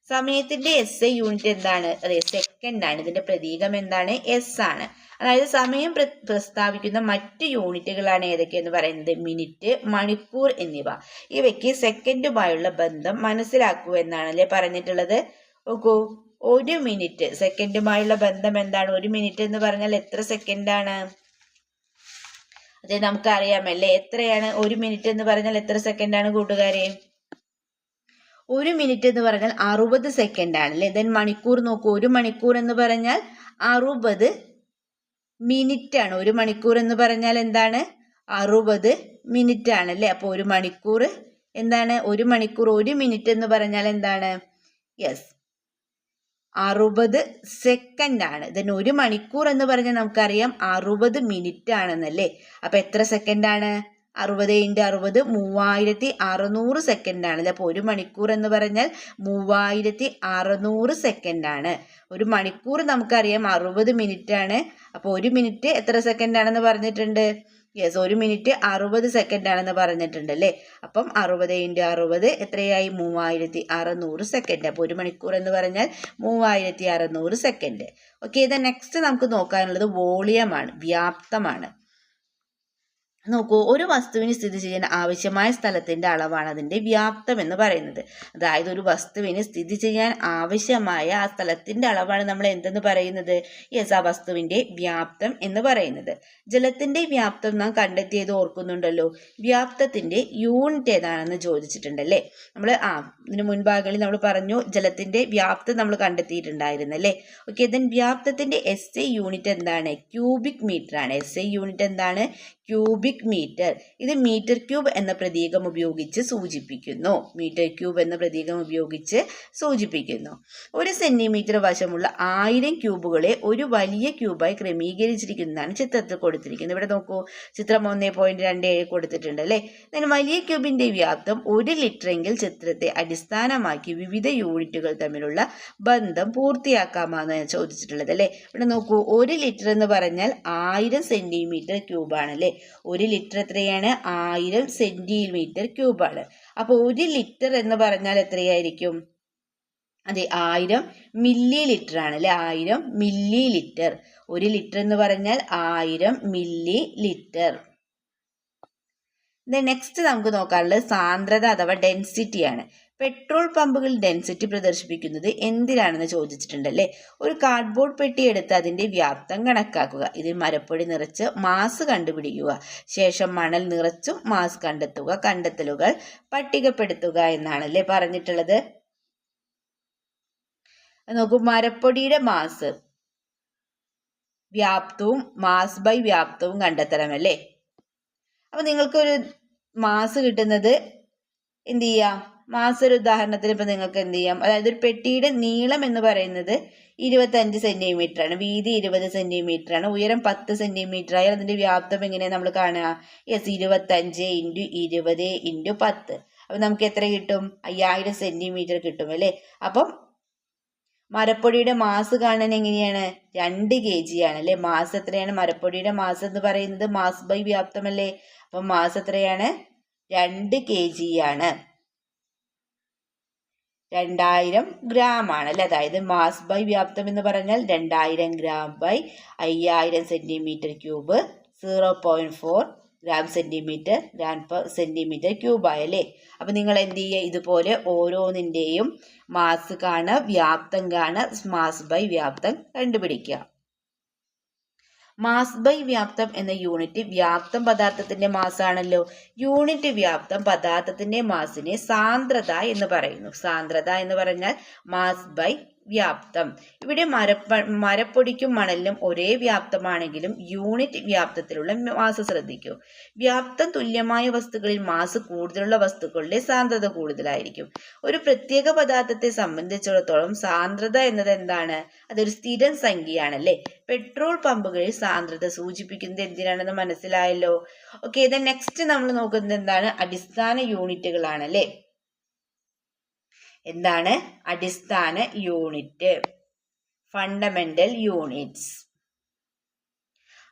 സമയത്തിന്റെ SI യൂണിറ്റ് എന്താണ്? അതെ, സെക്കൻഡ് ആണ്. ഇതിന്റെ പ്രതീകം എന്താണ്? S ആണ്. അതായത് സമയം പ്രസ്താവിക്കുന്ന മറ്റ് യൂണിറ്റുകളാണ് ഏതൊക്കെയെന്ന് പറയുന്നത്? മിനിറ്റ്, മണിക്കൂർ എന്നിവ. ഇവയ്ക്ക് സെക്കൻഡുമായുള്ള ബന്ധം മനസ്സിലാക്കൂ എന്നാണല്ലേ പറഞ്ഞിട്ടുള്ളത്. നോക്കൂ, 1 മിനിറ്റ് സെക്കൻഡുമായുള്ള ബന്ധം എന്താണ്? 1 മിനിറ്റ് എന്ന് പറഞ്ഞാൽ എത്ര സെക്കൻഡാണ്? അതെ, നമുക്കറിയാമല്ലേ. എത്രയാണ് 1 മിനിറ്റ് എന്ന് പറഞ്ഞാൽ? എത്ര സെക്കൻഡാണ് കൂട്ടുകാരെ? 1 മിനിറ്റ് എന്ന് പറഞ്ഞാൽ 60 സെക്കൻഡ് ആണല്ലേ. ദെൻ മണിക്കൂർ നോക്കൂ. 1 മണിക്കൂർ എന്ന് പറഞ്ഞാൽ 60 മിനിറ്റ് ആണ്. 1 മണിക്കൂർ എന്ന് പറഞ്ഞാൽ എന്താണ്? 60 മിനിറ്റ് ആണല്ലേ. അപ്പോൾ 1 മണിക്കൂർ എന്താണ്? 1 മണിക്കൂർ 1 മിനിറ്റ് എന്ന് പറഞ്ഞാൽ എന്താണ്? യെസ്, 60 സെക്കൻഡ് ആണ്. ദെൻ 1 മണിക്കൂർ എന്ന് പറഞ്ഞാൽ നമുക്കറിയാം 60 മിനിറ്റ് ആണെന്നല്ലേ. അപ്പൊ എത്ര സെക്കൻഡ് ആണ്? 60 × 60 3600 സെക്കൻഡ് ആണ്. അപ്പോൾ 1 മണിക്കൂർ എന്ന് പറഞ്ഞാൽ 3600 സെക്കൻഡ് ആണ്. 1 മണിക്കൂർ നമുക്കറിയാം 60 മിനിറ്റ് ആണ്. അപ്പോൾ 1 മിനിറ്റ് എത്ര സെക്കൻഡ് ആണെന്ന് പറഞ്ഞിട്ടുണ്ട്? യെസ്, 1 മിനിറ്റ് 60 സെക്കൻഡ് ആണെന്ന് പറഞ്ഞിട്ടുണ്ട് അല്ലേ. അപ്പം 60 × 60 എത്രയായി? 3600 സെക്കൻഡ്. അപ്പോൾ 1 മണിക്കൂർ എന്ന് പറഞ്ഞാൽ 3600 സെക്കൻഡ്. ഓക്കെ, ഇത് നെക്സ്റ്റ് നമുക്ക് നോക്കാനുള്ളത് വോളിയമാണ്, വ്യാപ്തമാണ്. നോക്കൂ, ഒരു വസ്തുവിന് സ്ഥിതി ചെയ്യാൻ ആവശ്യമായ സ്ഥലത്തിന്റെ അളവാണ് അതിന്റെ വ്യാപ്തം എന്ന് പറയുന്നത്. അതായത് ഒരു വസ്തുവിന് സ്ഥിതി ചെയ്യാൻ ആവശ്യമായ ആ സ്ഥലത്തിന്റെ അളവാണ് നമ്മൾ എന്തെന്ന് പറയുന്നത്? യെസ്, ആ വസ്തുവിന്റെ വ്യാപ്തം എന്ന് പറയുന്നത്. ജലത്തിന്റെ വ്യാപ്തം നാം കണ്ടെത്തിയത് ഓർക്കുന്നുണ്ടല്ലോ. വ്യാപ്തത്തിന്റെ യൂണിറ്റ് ഏതാണെന്ന് ചോദിച്ചിട്ടുണ്ടല്ലേ. നമ്മൾ ഇതിന് മുൻഭാഗങ്ങളിൽ നമ്മൾ പറഞ്ഞു ജലത്തിന്റെ വ്യാപ്തം നമ്മൾ കണ്ടെത്തിയിട്ടുണ്ടായിരുന്നല്ലേ. ഓക്കെ, ദെൻ വ്യാപ്തത്തിന്റെ SI യൂണിറ്റ് എന്താണ്? ക്യൂബിക് മീറ്റർ ആണ്. SI യൂണിറ്റ് എന്താണ്? Cubic cubic metre. ഇത് മീറ്റർ ക്യൂബ് എന്ന പ്രതീകം ഉപയോഗിച്ച് സൂചിപ്പിക്കുന്നു. മീറ്റർ ക്യൂബ് എന്ന പ്രതീകം ഉപയോഗിച്ച് സൂചിപ്പിക്കുന്നു. 1 സെന്റിമീറ്റർ വശമുള്ള 1000 ക്യൂബുകളെ ഒരു വലിയ ക്യൂബായി ക്രമീകരിച്ചിരിക്കുന്നതാണ് ചിത്രത്തിൽ കൊടുത്തിരിക്കുന്നത്. ഇവിടെ നോക്കൂ, ചിത്രം 1.27 കൊടുത്തിട്ടുണ്ട് അല്ലേ. വലിയ ക്യൂബിന്റെ വ്യാപ്തം 1 ലിറ്റർ എങ്കിൽ ചിത്രത്തെ അടിസ്ഥാനമാക്കി വിവിധ യൂണിറ്റുകൾ തമ്മിലുള്ള ബന്ധം പൂർത്തിയാക്കാമെന്ന് ചോദിച്ചിട്ടുള്ളത് അല്ലേ. ഇവിടെ നോക്കൂ, 1 ലിറ്റർ എന്ന് പറഞ്ഞാൽ 1000 സെന്റിമീറ്റർ ക്യൂബാണ് അല്ലേ. 1 ലിറ്റർ എത്രയാണ്? 1000 സെന്റിമീറ്റർ ക്യൂബാണ്. അപ്പോൾ 1 ലിറ്റർ എന്ന് പറഞ്ഞാൽ എത്രയായിരിക്കും? അതെ, 1000 മില്ലി ലിറ്റർ ആണ് അല്ലെ. 1000 മില്ലി ലിറ്റർ. 1 ലിറ്റർ എന്ന് പറഞ്ഞാൽ 1000 മില്ലി ലിറ്റർ. നെക്സ്റ്റ് നമുക്ക് നോക്കാനുള്ളത് സാന്ദ്രത അഥവാ ഡെൻസിറ്റി ആണ്. പെട്രോൾ പമ്പുകളിൽ ഡെൻസിറ്റി പ്രദർശിപ്പിക്കുന്നത് എന്തിനാണെന്ന് ചോദിച്ചിട്ടുണ്ടല്ലേ. ഒരു കാർഡ്ബോർഡ് പെട്ടി എടുത്ത് അതിന്റെ വ്യാപ്തം കണക്കാക്കുക. ഇതിൽ മരപ്പൊടി നിറച്ച് മാസ് കണ്ടുപിടിക്കുക. ശേഷം മണൽ നിറച്ചും മാസ് കണ്ടെത്തുക. കണ്ടെത്തലുകൾ പട്ടികപ്പെടുത്തുക എന്നാണല്ലേ പറഞ്ഞിട്ടുള്ളത്. നോക്കൂ, മരപ്പൊടിയുടെ മാസ് വ്യാപ്തവും മാസ് ബൈ വ്യാപ്തവും കണ്ടെത്തണമല്ലേ. അപ്പൊ നിങ്ങൾക്കൊരു മാസ് കിട്ടുന്നത് എന്ത് ചെയ്യാം? മാസ് ഒരു ഉദാഹരണത്തിന് ഇപ്പൊ നിങ്ങൾക്ക് എന്ത് ചെയ്യാം? അതായത് ഒരു പെട്ടിയുടെ നീളം എന്ന് പറയുന്നത് 25 സെന്റിമീറ്റർ ആണ്, വീതി 20 സെന്റിമീറ്റർ ആണ്, ഉയരം 10 സെന്റിമീറ്റർ ആയാൽ അതിന്റെ വ്യാപ്തം എങ്ങനെയാണ് നമ്മൾ കാണുക? 25 × 20 × 10. അപ്പൊ നമുക്ക് എത്ര കിട്ടും? 5000 സെന്റിമീറ്റർ കിട്ടും അല്ലേ. അപ്പം മരപ്പൊടിയുടെ മാസ് കാണാൻ എങ്ങനെയാണ്? 2 kg ആണ് അല്ലെ. മാസ് എത്രയാണ്? മരപ്പൊടിയുടെ മാസ് എന്ന് പറയുന്നത് മാസ് ബൈ വ്യാപ്തം അല്ലേ. അപ്പൊ മാസ് എത്രയാണ്? 2 kg ആണ്. 2000 ഗ്രാം ആണ് അല്ലെ. അതായത് മാസ് ബൈ വ്യാപ്തം എന്ന് പറഞ്ഞാൽ 2000 gram by 5000 centimetre cube 0.4 gram centimetre cube ആയല്ലേ. അപ്പൊ നിങ്ങൾ എന്ത് ചെയ്യുക? ഇതുപോലെ ഓരോന്നിന്റെയും മാസ് കാണുക, വ്യാപ്തം കാണുക, മാസ് ബൈ വ്യാപ്തം കണ്ടുപിടിക്കുക. മാസ് ബൈ വ്യാപ്തം എന്ന യൂണിറ്റ് വ്യാപ്തം പദാർത്ഥത്തിന്റെ മാസാണല്ലോ. യൂണിറ്റ് വ്യാപ്തം പദാർത്ഥത്തിന്റെ മാസിനെ സാന്ദ്രത എന്ന് പറയുന്നു. സാന്ദ്രത എന്ന് പറഞ്ഞാൽ മാസ് ബൈ വ്യാപ്തം. ഇവിടെ മരപ്പൊടിക്കും മണലിനും ഒരേ വ്യാപ്തമാണെങ്കിലും യൂണിറ്റ് വ്യാപ്തത്തിലുള്ള മാസ് ശ്രദ്ധിക്കൂ. വ്യാപ്തം തുല്യമായ വസ്തുക്കളിൽ മാസ് കൂടുതലുള്ള വസ്തുക്കളുടെ സാന്ദ്രത കൂടുതലായിരിക്കും. ഒരു പ്രത്യേക പദാർത്ഥത്തെ സംബന്ധിച്ചിടത്തോളം സാന്ദ്രത എന്നത് എന്താണ്? അതൊരു സ്ഥിരം സംഖ്യയാണല്ലേ. പെട്രോൾ പമ്പുകളിൽ സാന്ദ്രത സൂചിപ്പിക്കുന്നത് എന്തിനാണെന്ന് മനസ്സിലായല്ലോ. ഓക്കെ, നെക്സ്റ്റ് നമ്മൾ നോക്കുന്നത് എന്താണ്? അടിസ്ഥാന യൂണിറ്റുകളാണല്ലേ. എന്താണ് അടിസ്ഥാന യൂണിറ്റ്? Fundamental units.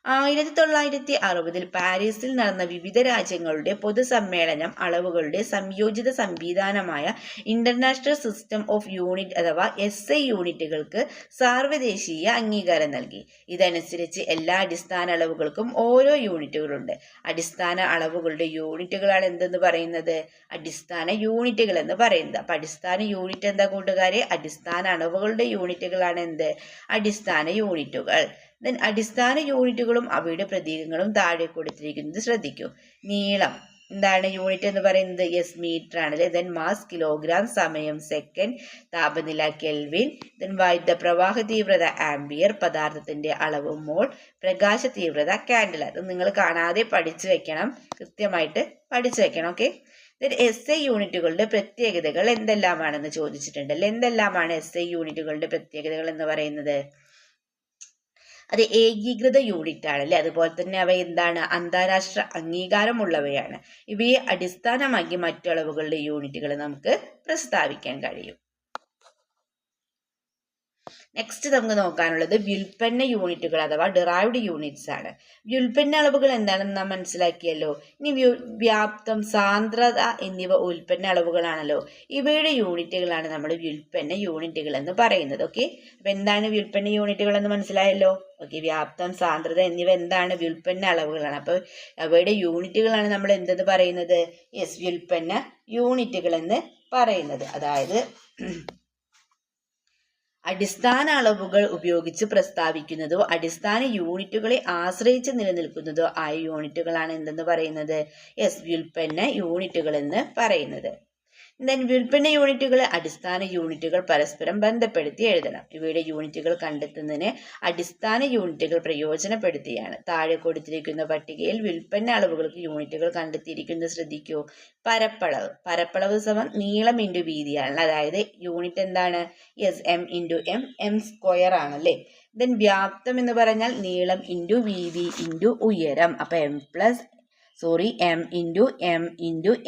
1960 പാരീസിൽ നടന്ന വിവിധ രാജ്യങ്ങളുടെ പൊതുസമ്മേളനം അളവുകളുടെ സംയോജിത സംവിധാനമായ ഇന്റർനാഷണൽ സിസ്റ്റം ഓഫ് യൂണിറ്റ് അഥവാ SI യൂണിറ്റുകൾക്ക് സാർവദേശീയ അംഗീകാരം നൽകി. ഇതനുസരിച്ച് എല്ലാ അടിസ്ഥാന അളവുകൾക്കും ഓരോ യൂണിറ്റുകളുണ്ട്. അടിസ്ഥാന അളവുകളുടെ യൂണിറ്റുകളാണ് എന്തെന്ന് പറയുന്നത്? അടിസ്ഥാന യൂണിറ്റുകൾ എന്ന് പറയുന്നത്. അപ്പൊ അടിസ്ഥാന യൂണിറ്റ് എന്താ കൂട്ടുകാരെ? അടിസ്ഥാന അളവുകളുടെ യൂണിറ്റുകളാണ് എന്ത്? അടിസ്ഥാന യൂണിറ്റുകൾ. അടിസ്ഥാന യൂണിറ്റുകളും അവയുടെ പ്രതീകങ്ങളും താഴെ കൊടുത്തിരിക്കുന്നത് ശ്രദ്ധിക്കൂ. നീളം എന്താണ് യൂണിറ്റ് എന്ന് പറയുന്നത്? മീറ്റർ ആണല്ലേ. മാസ് കിലോഗ്രാം, സമയം സെക്കൻഡ്, താപനില കെൽവിൻ, വൈദ്യുത പ്രവാഹ തീവ്രത ആംബിയർ, പദാർത്ഥത്തിന്റെ അളവ് മോൾ, പ്രകാശ തീവ്രത കാൻഡില. അത് നിങ്ങൾ കാണാതെ പഠിച്ചു വെക്കണം, കൃത്യമായിട്ട് പഠിച്ചു വെക്കണം. ഓക്കെ, SI യൂണിറ്റുകളുടെ പ്രത്യേകതകൾ എന്തെല്ലാമാണെന്ന് ചോദിച്ചിട്ടുണ്ടല്ലോ. എന്തെല്ലാമാണ് SI യൂണിറ്റുകളുടെ പ്രത്യേകതകൾ എന്ന് പറയുന്നത്? അത് ഏകീകൃത യൂണിറ്റ് ആണല്ലേ. അതുപോലെ തന്നെ അവ എന്താണ്? അന്താരാഷ്ട്ര അംഗീകാരമുള്ളവയാണ്. ഇവയെ അടിസ്ഥാനമാക്കി മറ്റു അളവുകളുടെ യൂണിറ്റുകൾ നമുക്ക് പ്രസ്താവിക്കാൻ കഴിയും. നെക്സ്റ്റ് നമുക്ക് നോക്കാനുള്ളത് വ്യുൽപ്പന്ന യൂണിറ്റുകൾ അഥവാ ഡിറൈവ്ഡ് യൂണിറ്റ്സ് ആണ്. വ്യുൽപ്പന്ന അളവുകൾ എന്താണെന്ന് നാം മനസ്സിലാക്കിയല്ലോ. ഇനി വ്യാപ്തം, സാന്ദ്രത എന്നിവ ഉൽപ്പന്ന അളവുകളാണല്ലോ. ഇവയുടെ യൂണിറ്റുകളാണ് നമ്മൾ വ്യുൽപ്പന്ന യൂണിറ്റുകൾ എന്ന് പറയുന്നത്. ഓക്കെ, അപ്പൊ എന്താണ് വ്യുൽപ്പന്ന യൂണിറ്റുകൾ എന്ന് മനസ്സിലായല്ലോ. ഓക്കെ, വ്യാപ്തം, സാന്ദ്രത എന്നിവ എന്താണ്? വ്യുൽപ്പന്ന അളവുകളാണ്. അപ്പൊ അവയുടെ യൂണിറ്റുകളാണ് നമ്മൾ എന്തെന്ന് പറയുന്നത്? വ്യുൽപ്പന്ന യൂണിറ്റുകൾ എന്ന് പറയുന്നത്. അതായത് അടിസ്ഥാന അളവുകൾ ഉപയോഗിച്ച് പ്രസ്താവിക്കുന്നതോ അടിസ്ഥാന യൂണിറ്റുകളെ ആശ്രയിച്ച് നിലനിൽക്കുന്നതോ ആയ യൂണിറ്റുകളാണ് എന്തെന്ന് പറയുന്നത്? വ്യുൽപ്പന്ന യൂണിറ്റുകൾ എന്ന് പറയുന്നത്. ദെൻ വ്യുൽപ്പന്ന യൂണിറ്റുകൾ, അടിസ്ഥാന യൂണിറ്റുകൾ പരസ്പരം ബന്ധപ്പെടുത്തി എഴുതണം. ഇവയുടെ യൂണിറ്റുകൾ കണ്ടെത്തുന്നതിന് അടിസ്ഥാന യൂണിറ്റുകൾ പ്രയോജനപ്പെടുത്തിയാണ്. താഴെ കൊടുത്തിരിക്കുന്ന പട്ടികയിൽ വ്യുൽപ്പന്ന അളവുകൾക്ക് യൂണിറ്റുകൾ കണ്ടെത്തിയിരിക്കുന്നത് ശ്രദ്ധിക്കൂ. പരപ്പളവ്, പരപ്പളവ് സമം നീളം ഇൻറ്റു വീതിയാണ്. അതായത് യൂണിറ്റ് എന്താണ്? Yes, M into M, M square ആണല്ലേ. ദെൻ വ്യാപ്തം എന്ന് പറഞ്ഞാൽ നീളം ഇൻറ്റു വീതി ഇൻറ്റു ഉയരം. അപ്പൊ എം ഇൻറ്റു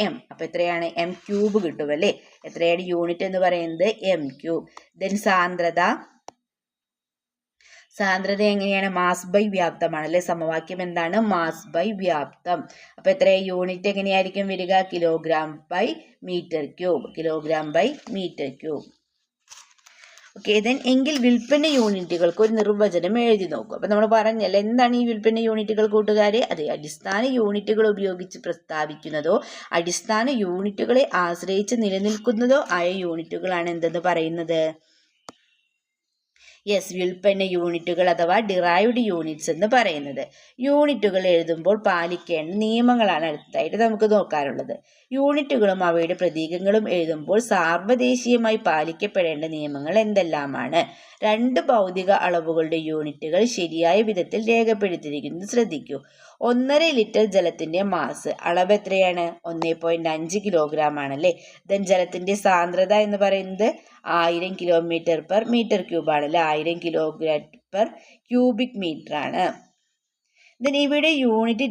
എം. അപ്പൊ എത്രയാണ്? എം ക്യൂബ് കിട്ടും അല്ലേ. എത്രയാണ് യൂണിറ്റ് എന്ന് പറയുന്നത്? M cube. ദെൻ സാന്ദ്രത എങ്ങനെയാണ്? മാസ് ബൈ വ്യാപ്തമാണ് അല്ലെ. സമവാക്യം എന്താണ്? മാസ് ബൈ വ്യാപ്തം. അപ്പൊ എത്ര യൂണിറ്റ് എങ്ങനെയായിരിക്കും വരിക? Kilogram by metre cube. Okay, then എങ്കിൽ വ്യുൽപ്പന്ന യൂണിറ്റുകൾക്ക് ഒരു നിർവചനം എഴുതി നോക്കും. അപ്പൊ നമ്മൾ പറഞ്ഞല്ലേ എന്താണ് ഈ വ്യുൽപ്പന്ന യൂണിറ്റുകൾ കൂട്ടുകാരെ? അതെ, അടിസ്ഥാന യൂണിറ്റുകൾ ഉപയോഗിച്ച് പ്രസ്താവിക്കുന്നതോ അടിസ്ഥാന യൂണിറ്റുകളെ ആശ്രയിച്ച് നിലനിൽക്കുന്നതോ ആയ യൂണിറ്റുകളാണ് എന്തെന്ന് പറയുന്നത്? യെസ്, വ്യുൽപ്പന്ന യൂണിറ്റുകൾ അഥവാ ഡിറൈവ്ഡ് യൂണിറ്റ്സ് എന്ന് പറയുന്നത്. യൂണിറ്റുകൾ എഴുതുമ്പോൾ പാലിക്കേണ്ട നിയമങ്ങളാണ് അടുത്തതായിട്ട് നമുക്ക് നോക്കാറുള്ളത്. യൂണിറ്റുകളും അവയുടെ പ്രതീകങ്ങളും എഴുതുമ്പോൾ സാർവദേശീയമായി പാലിക്കപ്പെടേണ്ട നിയമങ്ങൾ എന്തെല്ലാമാണ്? 2 ഭൗതിക അളവുകളുടെ യൂണിറ്റുകൾ ശരിയായ വിധത്തിൽ രേഖപ്പെടുത്തിയിരിക്കുന്നത് ശ്രദ്ധിക്കൂ. 1.5 ലിറ്റർ ജലത്തിന്റെ മാസ് അളവ് എത്രയാണ്? 1.5 കിലോഗ്രാം ആണല്ലേ. ദെൻ ജലത്തിന്റെ സാന്ദ്രത എന്ന് പറയുന്നത് 1000 കിലോമീറ്റർ പെർ മീറ്റർ ക്യൂബ് ആണല്ലേ. 1000 കിലോഗ്രാം പെർ ക്യൂബിക് മീറ്റർ ആണ്. ദെൻ ഇവിടെ യൂണിറ്റ്